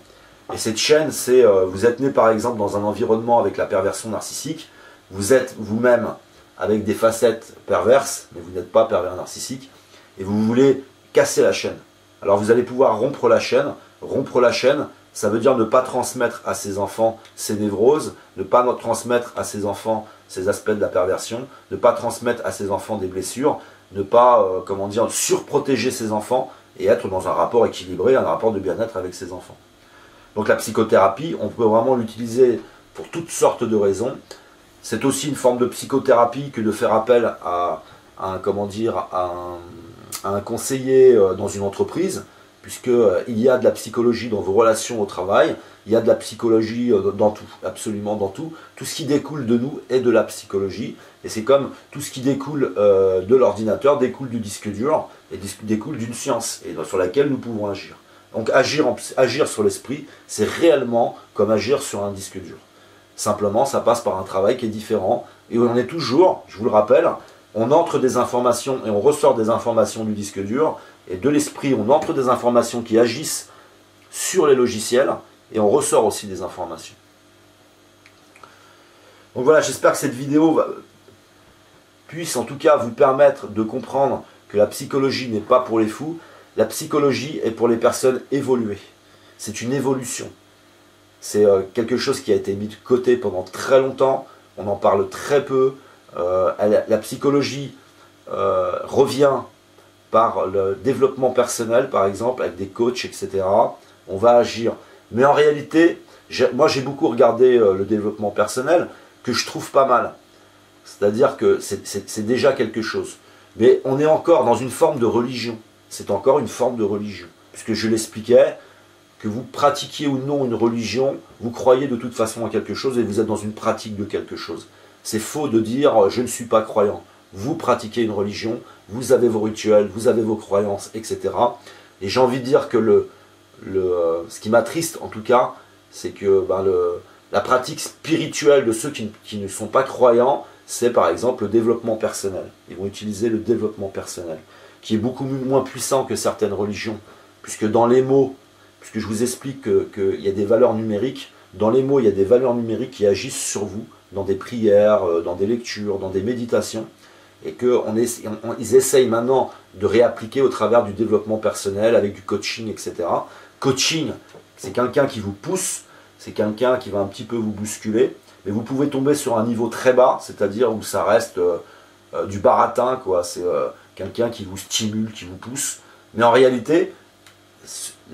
Et cette chaîne, c'est vous êtes né par exemple dans un environnement avec la perversion narcissique, vous êtes vous-même avec des facettes perverses, mais vous n'êtes pas pervers narcissique, et vous voulez casser la chaîne. Alors vous allez pouvoir rompre la chaîne. Rompre la chaîne, ça veut dire ne pas transmettre à ses enfants ces névroses, ne pas transmettre à ses enfants ces aspects de la perversion, ne pas transmettre à ses enfants des blessures, ne pas, comment dire, surprotéger ses enfants et être dans un rapport équilibré, un rapport de bien-être avec ses enfants. Donc la psychothérapie, on peut vraiment l'utiliser pour toutes sortes de raisons. C'est aussi une forme de psychothérapie que de faire appel à un, comment dire, à un conseiller dans une entreprise, puisqu'il y a de la psychologie dans vos relations au travail, il y a de la psychologie dans tout, absolument dans tout. Tout ce qui découle de nous est de la psychologie, et c'est comme tout ce qui découle de l'ordinateur, découle du disque dur, et découle d'une science, et sur laquelle nous pouvons agir. Donc agir sur l'esprit, c'est réellement comme agir sur un disque dur. Simplement, ça passe par un travail qui est différent, et on est toujours, je vous le rappelle, on entre des informations et on ressort des informations du disque dur, et de l'esprit, on entre des informations qui agissent sur les logiciels, et on ressort aussi des informations. Donc voilà, j'espère que cette vidéo puisse en tout cas vous permettre de comprendre que la psychologie n'est pas pour les fous, la psychologie est pour les personnes évoluées. C'est une évolution. C'est quelque chose qui a été mis de côté pendant très longtemps, on en parle très peu. La psychologie revient par le développement personnel, par exemple, avec des coachs, etc. On va agir. Mais en réalité, moi j'ai beaucoup regardé le développement personnel, que je trouve pas mal. C'est-à-dire que c'est déjà quelque chose. Mais on est encore dans une forme de religion. C'est encore une forme de religion. Puisque je l'expliquais, que vous pratiquiez ou non une religion, vous croyez de toute façon à quelque chose et vous êtes dans une pratique de quelque chose. C'est faux de dire « je ne suis pas croyant ». Vous pratiquez une religion, vous avez vos rituels, vous avez vos croyances, etc. Et j'ai envie de dire que ce qui m'attriste en tout cas, c'est que la pratique spirituelle de ceux qui ne sont pas croyants, c'est par exemple le développement personnel. Ils vont utiliser le développement personnel, qui est beaucoup moins puissant que certaines religions, puisque dans les mots, puisque je vous explique qu'il y a des valeurs numériques, dans les mots il y a des valeurs numériques qui agissent sur vous, dans des prières, dans des lectures, dans des méditations, et qu'ils essayent maintenant de réappliquer au travers du développement personnel, avec du coaching, etc. Coaching, c'est quelqu'un qui vous pousse, c'est quelqu'un qui va un petit peu vous bousculer, mais vous pouvez tomber sur un niveau très bas, c'est-à-dire où ça reste du baratin, quoi. C'est quelqu'un qui vous stimule, qui vous pousse, mais en réalité,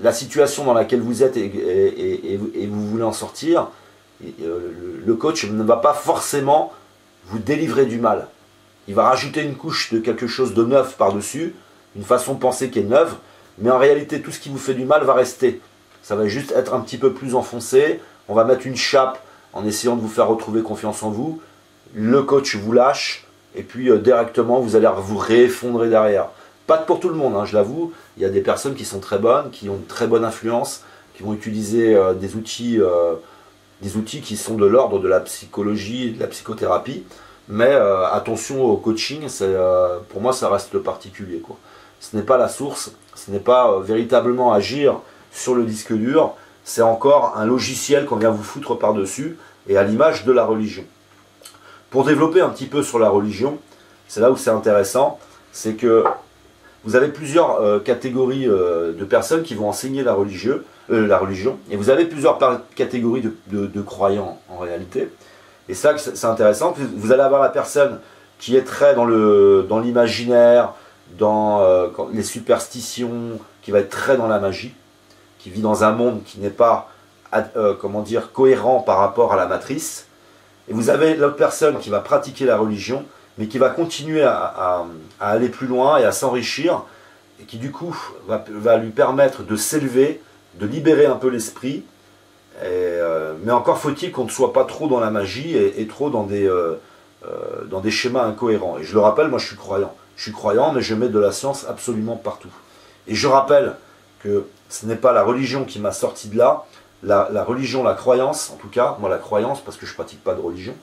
la situation dans laquelle vous êtes et vous voulez en sortir, le coach ne va pas forcément vous délivrer du mal. Il va rajouter une couche de quelque chose de neuf par-dessus, une façon de penser qui est neuve, mais en réalité tout ce qui vous fait du mal va rester. Ça va juste être un petit peu plus enfoncé, on va mettre une chape en essayant de vous faire retrouver confiance en vous, le coach vous lâche, et puis directement vous allez vous réeffondrer derrière. Pas pour tout le monde, hein, je l'avoue, il y a des personnes qui sont très bonnes, qui ont une très bonne influence, qui vont utiliser des outils qui sont de l'ordre de la psychologie et de la psychothérapie, mais attention au coaching, pour moi ça reste le particulier, quoi. Ce n'est pas la source, ce n'est pas véritablement agir sur le disque dur, c'est encore un logiciel qu'on vient vous foutre par-dessus, et à l'image de la religion. Pour développer un petit peu sur la religion, c'est là où c'est intéressant, c'est que vous avez plusieurs catégories de personnes qui vont enseigner la religion, et vous avez plusieurs catégories de croyants en réalité. Et ça, c'est intéressant. Vous allez avoir la personne qui est très dans l'imaginaire, dans les superstitions, qui va être très dans la magie, qui vit dans un monde qui n'est pas comment dire, cohérent par rapport à la matrice. Et vous avez l'autre personne qui va pratiquer la religion, mais qui va continuer à aller plus loin et à s'enrichir, et qui du coup va lui permettre de s'élever, de libérer un peu l'esprit. Mais encore faut-il qu'on ne soit pas trop dans la magie et trop dans des schémas incohérents. Et je le rappelle, moi je suis croyant. Je suis croyant, mais je mets de la science absolument partout. Et je rappelle que ce n'est pas la religion qui m'a sorti de là. La religion, la croyance, en tout cas, moi la croyance, parce que je ne pratique pas de religion,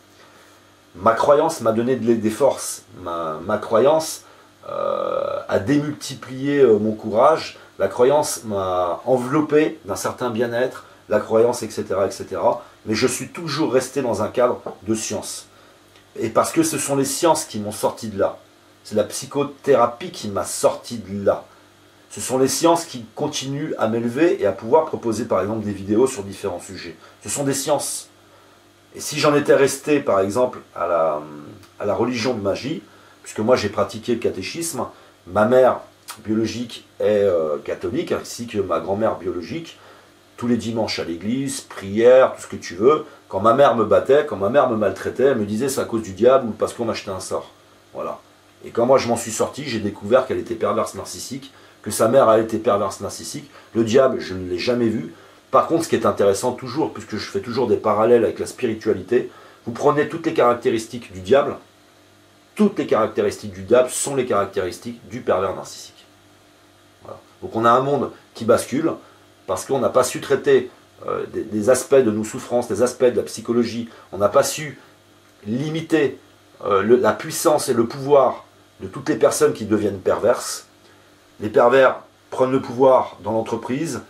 Ma croyance m'a donné des forces, ma croyance a démultiplié mon courage, la croyance m'a enveloppé d'un certain bien-être, la croyance, etc., etc. Mais je suis toujours resté dans un cadre de science. Et parce que ce sont les sciences qui m'ont sorti de là. C'est la psychothérapie qui m'a sorti de là. Ce sont les sciences qui continuent à m'élever et à pouvoir proposer par exemple des vidéos sur différents sujets. Ce sont des sciences. Et si j'en étais resté par exemple à la religion de magie, puisque moi j'ai pratiqué le catéchisme, ma mère biologique est catholique, ainsi que ma grand-mère biologique, tous les dimanches à l'église, prière, tout ce que tu veux. Quand ma mère me battait, quand ma mère me maltraitait, elle me disait c'est à cause du diable ou parce qu'on m'achetait un sort. Voilà. Et quand moi je m'en suis sorti, j'ai découvert qu'elle était perverse narcissique, que sa mère a été perverse narcissique. Le diable, je ne l'ai jamais vu. Par contre, ce qui est intéressant toujours, puisque je fais toujours des parallèles avec la spiritualité, vous prenez toutes les caractéristiques du diable, toutes les caractéristiques du diable sont les caractéristiques du pervers narcissique. Voilà. Donc on a un monde qui bascule, parce qu'on n'a pas su traiter des aspects de nos souffrances, des aspects de la psychologie, on n'a pas su limiter la puissance et le pouvoir de toutes les personnes qui deviennent perverses. Les pervers prennent le pouvoir dans l'entreprise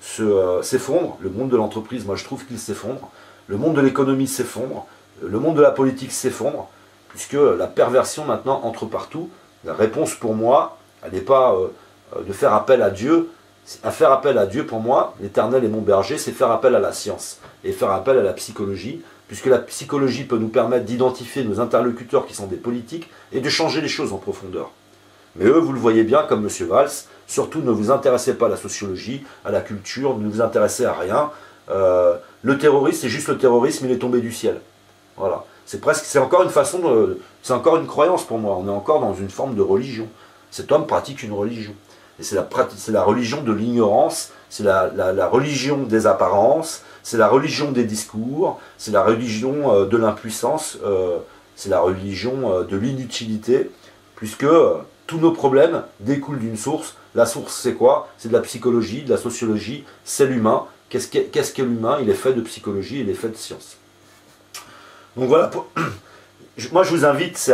s'effondre, le monde de l'entreprise, moi je trouve qu'il s'effondre, le monde de l'économie s'effondre, le monde de la politique s'effondre, puisque la perversion maintenant entre partout. La réponse pour moi, elle n'est pas de faire appel à Dieu. À faire appel à Dieu, pour moi, l'Éternel est mon berger, c'est faire appel à la science et faire appel à la psychologie, puisque la psychologie peut nous permettre d'identifier nos interlocuteurs qui sont des politiques et de changer les choses en profondeur. Mais eux, vous le voyez bien, comme M. Valls, surtout ne vous intéressez pas à la sociologie, à la culture, ne vous intéressez à rien. Le terrorisme, c'est juste le terrorisme, il est tombé du ciel. Voilà. C'est encore une façon c'est encore une croyance pour moi. On est encore dans une forme de religion. Cet homme pratique une religion. Et c'est la religion de l'ignorance, c'est la religion des apparences, c'est la religion des discours, c'est la religion de l'impuissance, c'est la religion de l'inutilité, puisque tous nos problèmes découlent d'une source. La source, c'est quoi? C'est de la psychologie, de la sociologie, c'est l'humain. Qu'est-ce qu'est l'humain? Il est fait de psychologie, il est fait de science. Donc voilà, moi je vous invite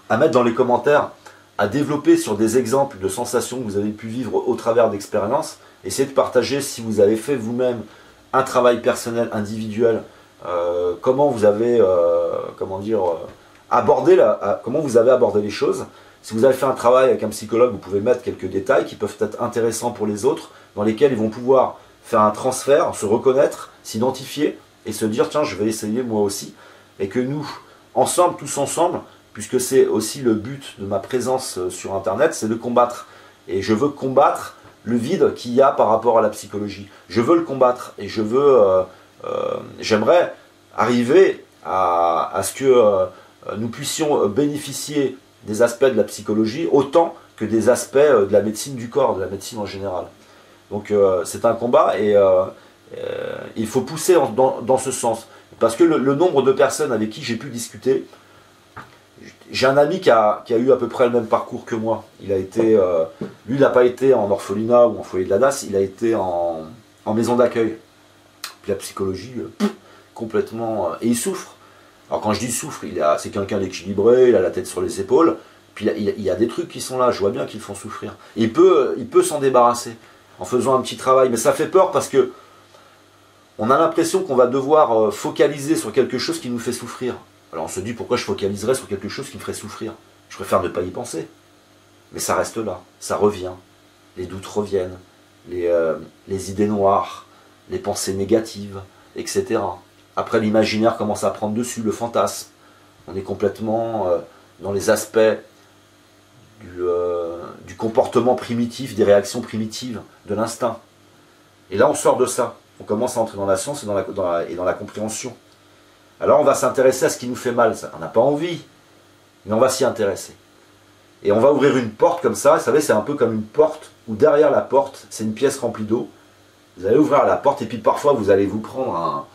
à mettre dans les commentaires, à développer sur des exemples de sensations que vous avez pu vivre au travers d'expériences. Essayez de partager si vous avez fait vous-même un travail personnel, individuel, comment vous avez comment vous avez abordé les choses. Si vous avez fait un travail avec un psychologue, vous pouvez mettre quelques détails qui peuvent être intéressants pour les autres, dans lesquels ils vont pouvoir faire un transfert, se reconnaître, s'identifier et se dire tiens, je vais essayer moi aussi. Et que nous, ensemble, tous ensemble, puisque c'est aussi le but de ma présence sur Internet, c'est de combattre. Et je veux combattre le vide qu'il y a par rapport à la psychologie. Je veux le combattre et j'aimerais arriver à ce que nous puissions bénéficier des aspects de la psychologie autant que des aspects de la médecine du corps, de la médecine en général. Donc c'est un combat et il faut pousser dans ce sens. Parce que le nombre de personnes avec qui j'ai pu discuter, j'ai un ami qui a eu à peu près le même parcours que moi. Il a été, lui, il n'a pas été en orphelinat ou en foyer de la DAS, il a été en maison d'accueil. Puis la psychologie, complètement... et il souffre. Alors quand je dis souffre, c'est quelqu'un d'équilibré, il a la tête sur les épaules, puis il y a des trucs qui sont là, je vois bien qu'ils le font souffrir. Et il peut s'en débarrasser en faisant un petit travail, mais ça fait peur parce que on a l'impression qu'on va devoir focaliser sur quelque chose qui nous fait souffrir. Alors on se dit pourquoi je focaliserais sur quelque chose qui me ferait souffrir? Je préfère ne pas y penser. Mais ça reste là, ça revient. Les doutes reviennent, les idées noires, les pensées négatives, etc. Après l'imaginaire commence à prendre dessus, le fantasme. On est complètement dans les aspects du comportement primitif, des réactions primitives, de l'instinct. Et là on sort de ça. On commence à entrer dans la science et dans la compréhension. Alors on va s'intéresser à ce qui nous fait mal. On n'a pas envie, mais on va s'y intéresser. Et on va ouvrir une porte comme ça. Vous savez, c'est un peu comme une porte, où derrière la porte, c'est une pièce remplie d'eau. Vous allez ouvrir la porte et puis parfois vous allez vous prendre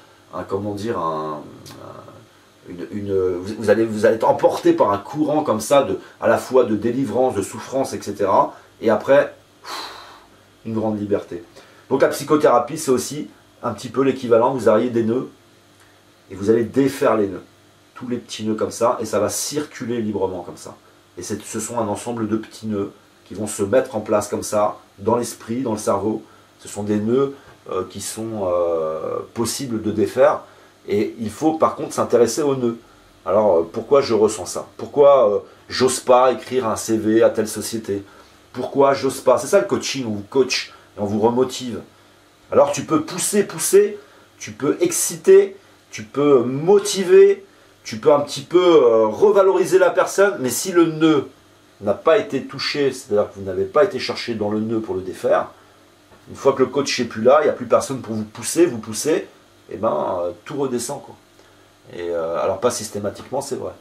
vous allez être emporté par un courant comme ça, à la fois de délivrance, de souffrance, etc. Et après, une grande liberté. Donc la psychothérapie, c'est aussi un petit peu l'équivalent. Vous auriez des nœuds et vous allez défaire les nœuds. Tous les petits nœuds comme ça, et ça va circuler librement comme ça. Et ce sont un ensemble de petits nœuds qui vont se mettre en place comme ça, dans l'esprit, dans le cerveau. Ce sont des nœuds qui sont possibles de défaire. Et il faut par contre s'intéresser aux nœuds. Alors pourquoi je ressens ça? Pourquoi j'ose pas écrire un CV à telle société? Pourquoi j'ose pas? C'est ça le coaching, on vous coach et on vous remotive. Alors tu peux pousser, tu peux exciter, tu peux motiver, tu peux un petit peu revaloriser la personne, mais si le nœud n'a pas été touché, c'est-à-dire que vous n'avez pas été cherché dans le nœud pour le défaire, une fois que le coach n'est plus là, il n'y a plus personne pour vous pousser, et ben tout redescend, quoi. Et alors pas systématiquement, c'est vrai.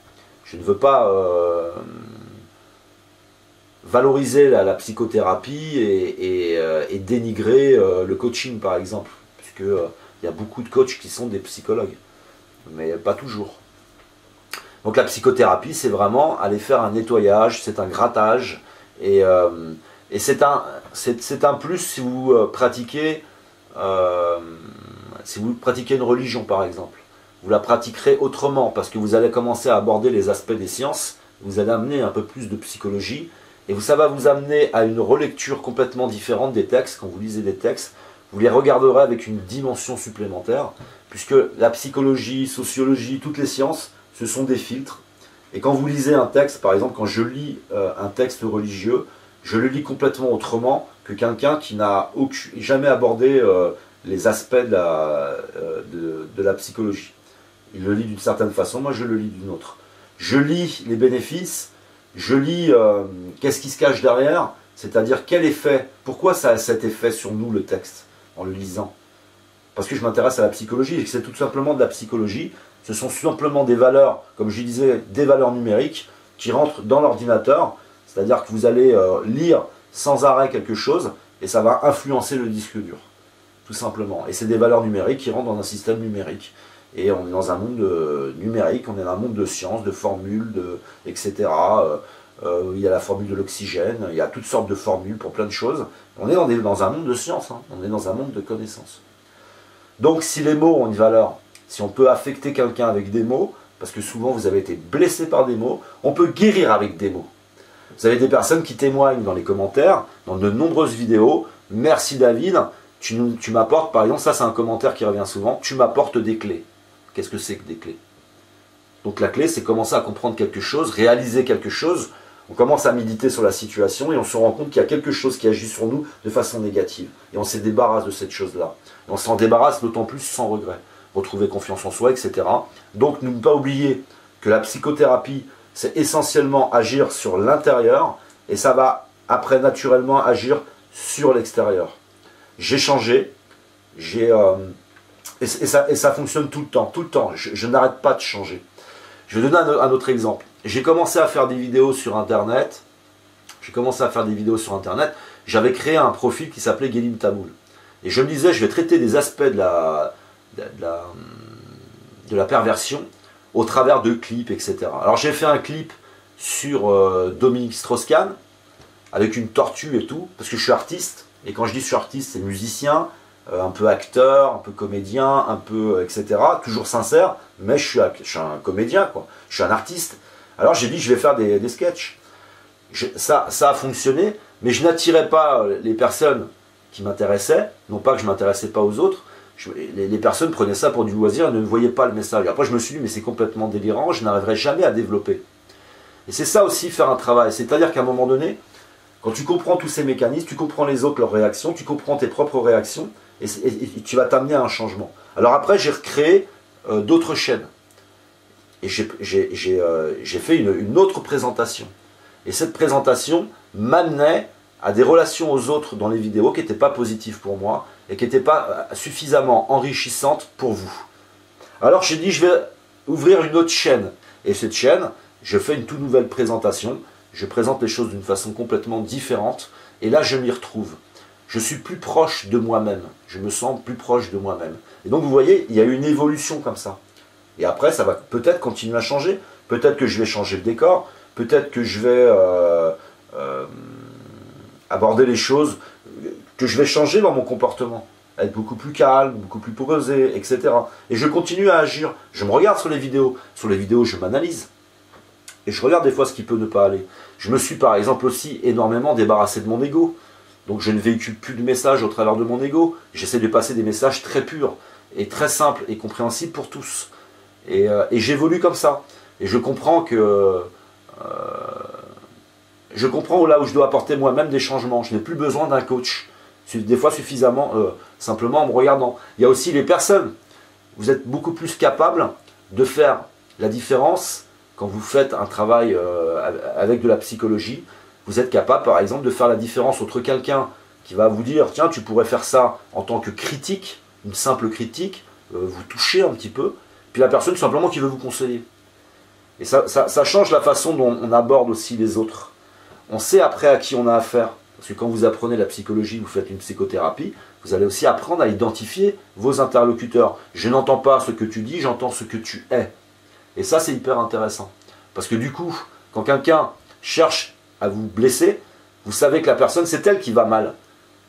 Je ne veux pas valoriser la psychothérapie et dénigrer le coaching, par exemple, puisque il y a beaucoup de coachs qui sont des psychologues, mais pas toujours. Donc la psychothérapie, c'est vraiment aller faire un nettoyage, c'est un grattage, et c'est un plus si vous pratiquez une religion, par exemple. Vous la pratiquerez autrement, parce que vous allez commencer à aborder les aspects des sciences, vous allez amener un peu plus de psychologie, et ça va vous amener à une relecture complètement différente des textes. Quand vous lisez des textes, vous les regarderez avec une dimension supplémentaire, puisque la psychologie, sociologie, toutes les sciences, ce sont des filtres. Et quand vous lisez un texte, par exemple, quand je lis un texte religieux, je le lis complètement autrement que quelqu'un qui n'a jamais abordé les aspects de la psychologie. Il le lit d'une certaine façon, moi je le lis d'une autre. Je lis les bénéfices, je lis qu'est-ce qui se cache derrière, c'est-à-dire quel effet, pourquoi ça a cet effet sur nous le texte, en le lisant. Parce que je m'intéresse à la psychologie et que c'est tout simplement de la psychologie. Ce sont simplement des valeurs, comme je disais, des valeurs numériques qui rentrent dans l'ordinateur, c'est-à-dire que vous allez lire sans arrêt quelque chose et ça va influencer le disque dur, tout simplement. Et c'est des valeurs numériques qui rentrent dans un système numérique. Et on est dans un monde numérique, on est dans un monde de sciences, de formules, etc. Il y a la formule de l'oxygène, il y a toutes sortes de formules pour plein de choses. On est dans un monde de sciences, hein, on est dans un monde de connaissances. Donc si les mots ont une valeur, si on peut affecter quelqu'un avec des mots, parce que souvent vous avez été blessé par des mots, on peut guérir avec des mots. Vous avez des personnes qui témoignent dans les commentaires, dans de nombreuses vidéos. Merci David, tu m'apportes, par exemple, ça c'est un commentaire qui revient souvent, tu m'apportes des clés. Qu'est-ce que c'est que des clés? Donc la clé, c'est commencer à comprendre quelque chose, réaliser quelque chose. On commence à méditer sur la situation et on se rend compte qu'il y a quelque chose qui agit sur nous de façon négative. Et on se débarrasse de cette chose-là. Et on s'en débarrasse d'autant plus sans regret. Retrouver confiance en soi, etc. Donc ne pas oublier que la psychothérapie, c'est essentiellement agir sur l'intérieur et ça va après naturellement agir sur l'extérieur. J'ai changé, et ça fonctionne tout le temps, je n'arrête pas de changer. Je vais donner un autre exemple. J'ai commencé à faire des vidéos sur Internet, j'avais créé un profil qui s'appelait Guélim Tamoul. Et je me disais, je vais traiter des aspects de la perversion au travers de clips, etc. Alors j'ai fait un clip sur Dominique Strauss-Kahn, avec une tortue et tout, parce que je suis artiste, et quand je dis je suis artiste, c'est musicien, un peu acteur, un peu comédien, un peu etc. Toujours sincère, mais je suis un comédien, quoi. Je suis un artiste. Alors j'ai dit je vais faire des sketchs. Ça a fonctionné, mais je n'attirais pas les personnes qui m'intéressaient, non pas que je ne m'intéressais pas aux autres. Les personnes prenaient ça pour du loisir et ne voyaient pas le message. Après je me suis dit mais c'est complètement délirant, je n'arriverai jamais à développer. Et c'est ça aussi faire un travail, c'est-à-dire qu'à un moment donné, quand tu comprends tous ces mécanismes, tu comprends les autres, leurs réactions, tu comprends tes propres réactions, et tu vas t'amener à un changement. Alors après, j'ai recréé d'autres chaînes. Et j'ai fait une autre présentation. Et cette présentation m'amenait à des relations aux autres dans les vidéos qui n'étaient pas positives pour moi, et qui n'étaient pas suffisamment enrichissantes pour vous. Alors j'ai dit, je vais ouvrir une autre chaîne. Et cette chaîne, je fais une toute nouvelle présentation. Je présente les choses d'une façon complètement différente. Et là, je m'y retrouve. Je suis plus proche de moi-même. Je me sens plus proche de moi-même. Et donc, vous voyez, il y a eu une évolution comme ça. Et après, ça va peut-être continuer à changer. Peut-être que je vais changer le décor. Peut-être que je vais aborder les choses, que je vais changer dans mon comportement. être beaucoup plus calme, beaucoup plus posé, etc. Et je continue à agir. Je me regarde sur les vidéos. Sur les vidéos, je m'analyse. Et je regarde des fois ce qui peut ne pas aller. Je me suis par exemple aussi énormément débarrassé de mon ego. Donc je ne véhicule plus de messages au travers de mon ego. J'essaie de passer des messages très purs et très simples et compréhensibles pour tous. Et j'évolue comme ça. Et je comprends que... je comprends là où je dois apporter moi-même des changements. Je n'ai plus besoin d'un coach. Des fois suffisamment, simplement en me regardant. Il y a aussi les personnes. Vous êtes beaucoup plus capable de faire la différence quand vous faites un travail avec de la psychologie. Vous êtes capable par exemple de faire la différence entre quelqu'un qui va vous dire tiens tu pourrais faire ça en tant que critique, une simple critique, vous toucher un petit peu, puis la personne simplement qui veut vous conseiller. Et ça change la façon dont on aborde aussi les autres. On sait après à qui on a affaire. Parce que quand vous apprenez la psychologie, vous faites une psychothérapie, vous allez aussi apprendre à identifier vos interlocuteurs. Je n'entends pas ce que tu dis, j'entends ce que tu es. Et ça, c'est hyper intéressant. Parce que du coup, quand quelqu'un cherche à vous blesser, vous savez que la personne, c'est elle qui va mal.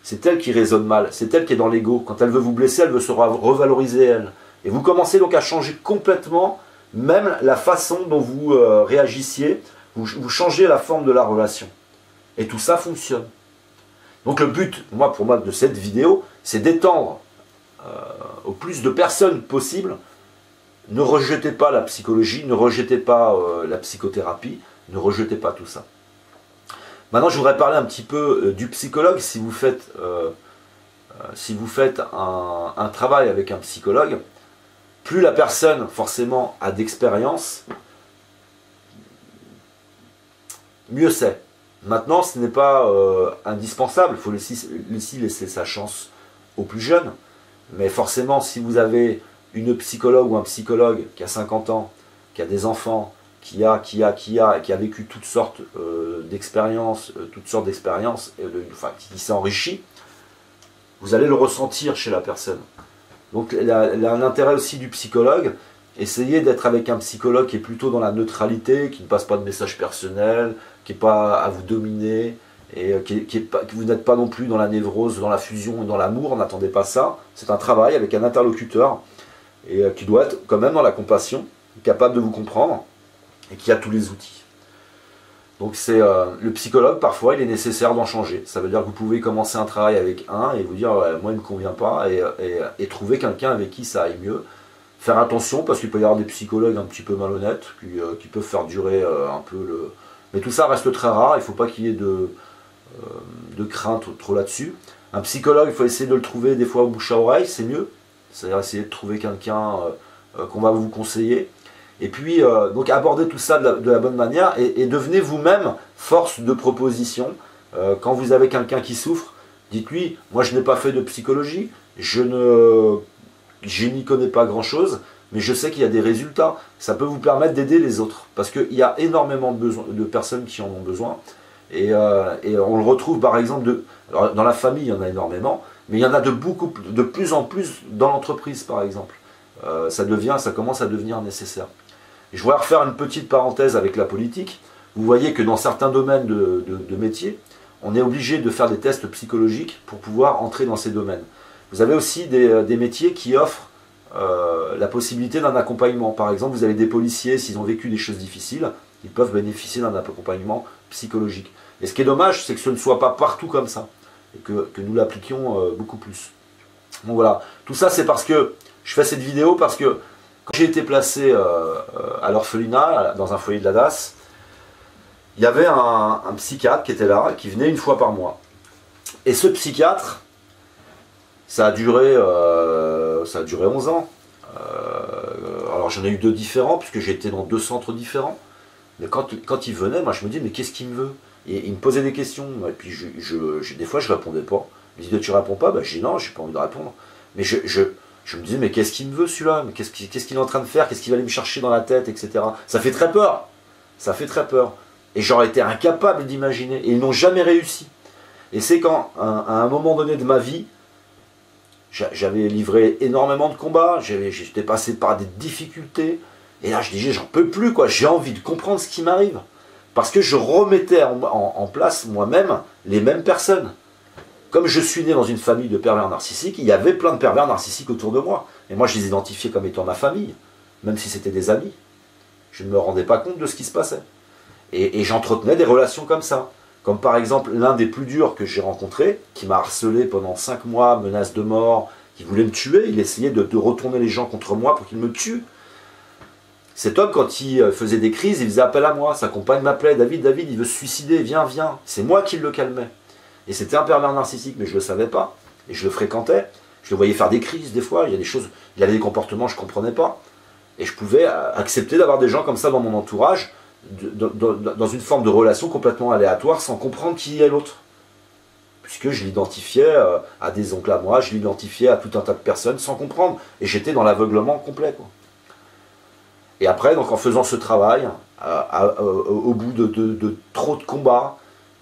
C'est elle qui raisonne mal. C'est elle qui est dans l'ego. Quand elle veut vous blesser, elle veut se revaloriser elle. Et vous commencez donc à changer complètement, même la façon dont vous réagissiez. Vous changez la forme de la relation. Et tout ça fonctionne. Donc le but, pour moi, de cette vidéo, c'est d'étendre au plus de personnes possible. Ne rejetez pas la psychologie, ne rejetez pas la psychothérapie, ne rejetez pas tout ça. Maintenant, je voudrais parler un petit peu du psychologue. Si vous faites un travail avec un psychologue, plus la personne, forcément, a d'expérience, mieux c'est. Maintenant, ce n'est pas indispensable, il faut aussi laisser sa chance aux plus jeunes. Mais forcément, si vous avez une psychologue ou un psychologue qui a 50 ans, qui a des enfants, qui a vécu toutes sortes d'expériences, qui s'est enrichi, vous allez le ressentir chez la personne. Donc l'intérêt aussi du psychologue, essayez d'être avec un psychologue qui est plutôt dans la neutralité, qui ne passe pas de messages personnels, qui n'est pas à vous dominer, et que vous n'êtes pas non plus dans la névrose, dans la fusion et dans l'amour, n'attendez pas ça. C'est un travail avec un interlocuteur, et qui doit être quand même dans la compassion, capable de vous comprendre, et qui a tous les outils. Donc le psychologue, parfois, il est nécessaire d'en changer. Ça veut dire que vous pouvez commencer un travail avec un, et vous dire, moi, il ne me convient pas, et trouver quelqu'un avec qui ça aille mieux. Faire attention, parce qu'il peut y avoir des psychologues un petit peu malhonnêtes, qui peuvent faire durer un peu le... Mais tout ça reste très rare, il ne faut pas qu'il y ait de crainte trop là-dessus. Un psychologue, il faut essayer de le trouver des fois au bouche à oreille, c'est mieux. C'est-à-dire essayer de trouver quelqu'un qu'on va vous conseiller. Et puis, donc aborder tout ça de la bonne manière et devenez vous-même force de proposition. Quand vous avez quelqu'un qui souffre, dites-lui, moi je n'ai pas fait de psychologie, je n'y connais pas grand-chose, mais je sais qu'il y a des résultats. Ça peut vous permettre d'aider les autres, parce qu'il y a énormément de personnes qui en ont besoin. Et on le retrouve par exemple, dans la famille, il y en a énormément, mais il y en a de plus en plus dans l'entreprise par exemple. Ça commence à devenir nécessaire. Et je voudrais refaire une petite parenthèse avec la politique. Vous voyez que dans certains domaines de métier, on est obligé de faire des tests psychologiques pour pouvoir entrer dans ces domaines. Vous avez aussi des métiers qui offrent la possibilité d'un accompagnement. Par exemple, vous avez des policiers, s'ils ont vécu des choses difficiles, ils peuvent bénéficier d'un accompagnement psychologique. Et ce qui est dommage, c'est que ce ne soit pas partout comme ça, et que nous l'appliquions beaucoup plus. Donc voilà, tout ça c'est parce que je fais cette vidéo, parce que quand j'ai été placé à l'orphelinat, dans un foyer de la DAS, il y avait un psychiatre qui était là, qui venait une fois par mois. Et ce psychiatre, ça a duré 11 ans. Alors j'en ai eu 2 différents, puisque j'ai été dans 2 centres différents. Mais quand il venait, moi je me dis, mais qu'est-ce qu'il me veut? Et il me posait des questions, et puis des fois je répondais pas. Il me disait, tu réponds pas? Je dis non, j'ai pas envie de répondre. Mais je me disais, mais qu'est-ce qu'il me veut celui-là? Mais qu'est-ce qu'il est en train de faire? Qu'est-ce qu'il va aller me chercher dans la tête, etc. Ça fait très peur. Ça fait très peur. Et j'aurais été incapable d'imaginer. Et ils n'ont jamais réussi. Et c'est quand, à un moment donné de ma vie, j'avais livré énormément de combats, j'étais passé par des difficultés, et là je disais, j'en peux plus, quoi. J'ai envie de comprendre ce qui m'arrive. Parce que je remettais en place moi-même les mêmes personnes. comme je suis né dans une famille de pervers narcissiques, il y avait plein de pervers narcissiques autour de moi. Et moi, je les identifiais comme étant ma famille, même si c'était des amis. Je ne me rendais pas compte de ce qui se passait. Et j'entretenais des relations comme ça. Comme par exemple, l'un des plus durs que j'ai rencontré, qui m'a harcelé pendant 5 mois, menace de mort, qui voulait me tuer, il essayait de retourner les gens contre moi pour qu'ils me tuent. Cet homme, quand il faisait des crises, il faisait appel à moi. Sa compagne m'appelait, David, il veut se suicider, viens, viens. C'est moi qui le calmais. Et c'était un pervers narcissique, mais je ne le savais pas. Et je le fréquentais. Je le voyais faire des crises des fois. Il y a des choses, il y avait des comportements que je ne comprenais pas. Et je pouvais accepter d'avoir des gens comme ça dans mon entourage, dans une forme de relation complètement aléatoire, sans comprendre qui est l'autre. Puisque je l'identifiais à des oncles à moi, je l'identifiais à tout un tas de personnes sans comprendre. Et j'étais dans l'aveuglement complet, quoi. Et après, donc en faisant ce travail, au bout de trop de combats,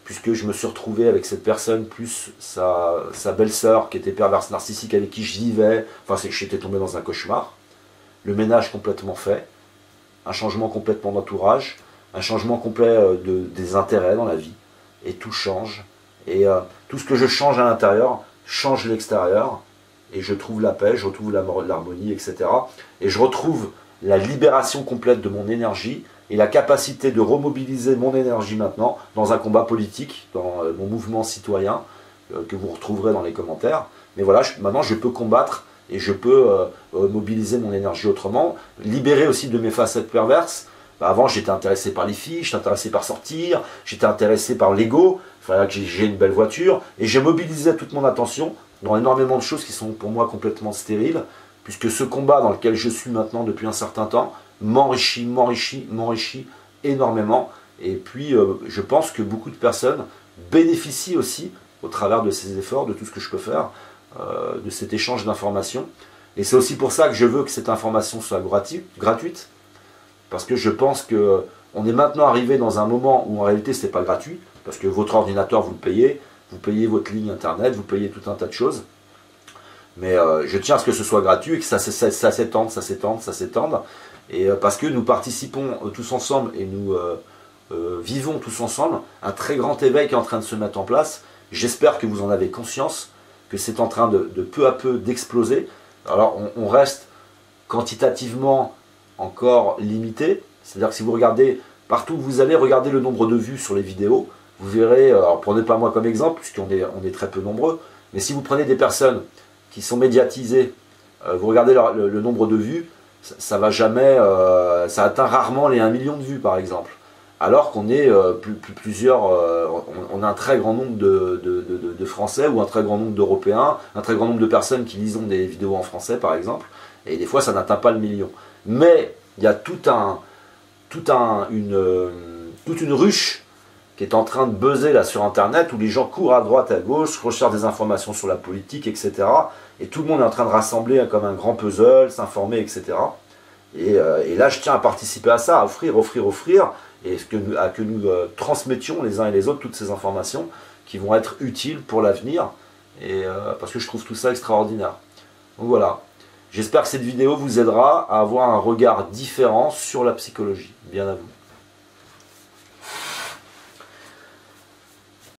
puisque je me suis retrouvé avec cette personne, plus sa belle-sœur qui était perverse narcissique avec qui je vivais, enfin c'est que j'étais tombé dans un cauchemar, le ménage complètement fait, un changement complètement d'entourage, un changement complet des intérêts dans la vie, et tout change, et tout ce que je change à l'intérieur change l'extérieur, et je trouve la paix, je retrouve l'harmonie, etc. Et je retrouve la libération complète de mon énergie et la capacité de remobiliser mon énergie maintenant dans un combat politique, dans mon mouvement citoyen, que vous retrouverez dans les commentaires. Mais voilà, maintenant je peux combattre et je peux mobiliser mon énergie autrement, libérer aussi de mes facettes perverses. Avant, j'étais intéressé par les filles, j'étais intéressé par sortir, j'étais intéressé par l'ego, il fallait que j'ai une belle voiture, et j'ai mobilisé toute mon attention dans énormément de choses qui sont pour moi complètement stériles, puisque ce combat dans lequel je suis maintenant depuis un certain temps m'enrichit énormément. Et puis, je pense que beaucoup de personnes bénéficient aussi, au travers de ces efforts, de tout ce que je peux faire, de cet échange d'informations. Et c'est aussi pour ça que je veux que cette information soit gratuite, parce que je pense qu'on est maintenant arrivé dans un moment où en réalité ce n'est pas gratuit, parce que votre ordinateur vous payez votre ligne internet, vous payez tout un tas de choses. Mais je tiens à ce que ce soit gratuit et que ça s'étende. Et parce que nous participons tous ensemble et nous vivons tous ensemble un très grand éveil qui est en train de se mettre en place. J'espère que vous en avez conscience, que c'est en train de peu à peu d'exploser. Alors on reste quantitativement encore limité. C'est-à-dire que si vous regardez, partout où vous allez, regarder le nombre de vues sur les vidéos, vous verrez, alors prenez pas moi comme exemple, puisqu'on est très peu nombreux, mais si vous prenez des personnes qui sont médiatisées, vous regardez le nombre de vues, ça va jamais, ça atteint rarement les 1 million de vues par exemple. Alors qu'on est on a un très grand nombre de Français ou un très grand nombre d'Européens, un très grand nombre de personnes qui lisent des vidéos en français par exemple, et des fois ça n'atteint pas le million. Mais il y a toute une ruche qui est en train de buzzer là sur internet, où les gens courent à droite, à gauche, recherchent des informations sur la politique, etc. Et tout le monde est en train de rassembler comme un grand puzzle, s'informer, etc. Et là, je tiens à participer à ça, à offrir, et que nous transmettions les uns et les autres toutes ces informations qui vont être utiles pour l'avenir, parce que je trouve tout ça extraordinaire. Donc voilà, j'espère que cette vidéo vous aidera à avoir un regard différent sur la psychologie. Bien à vous.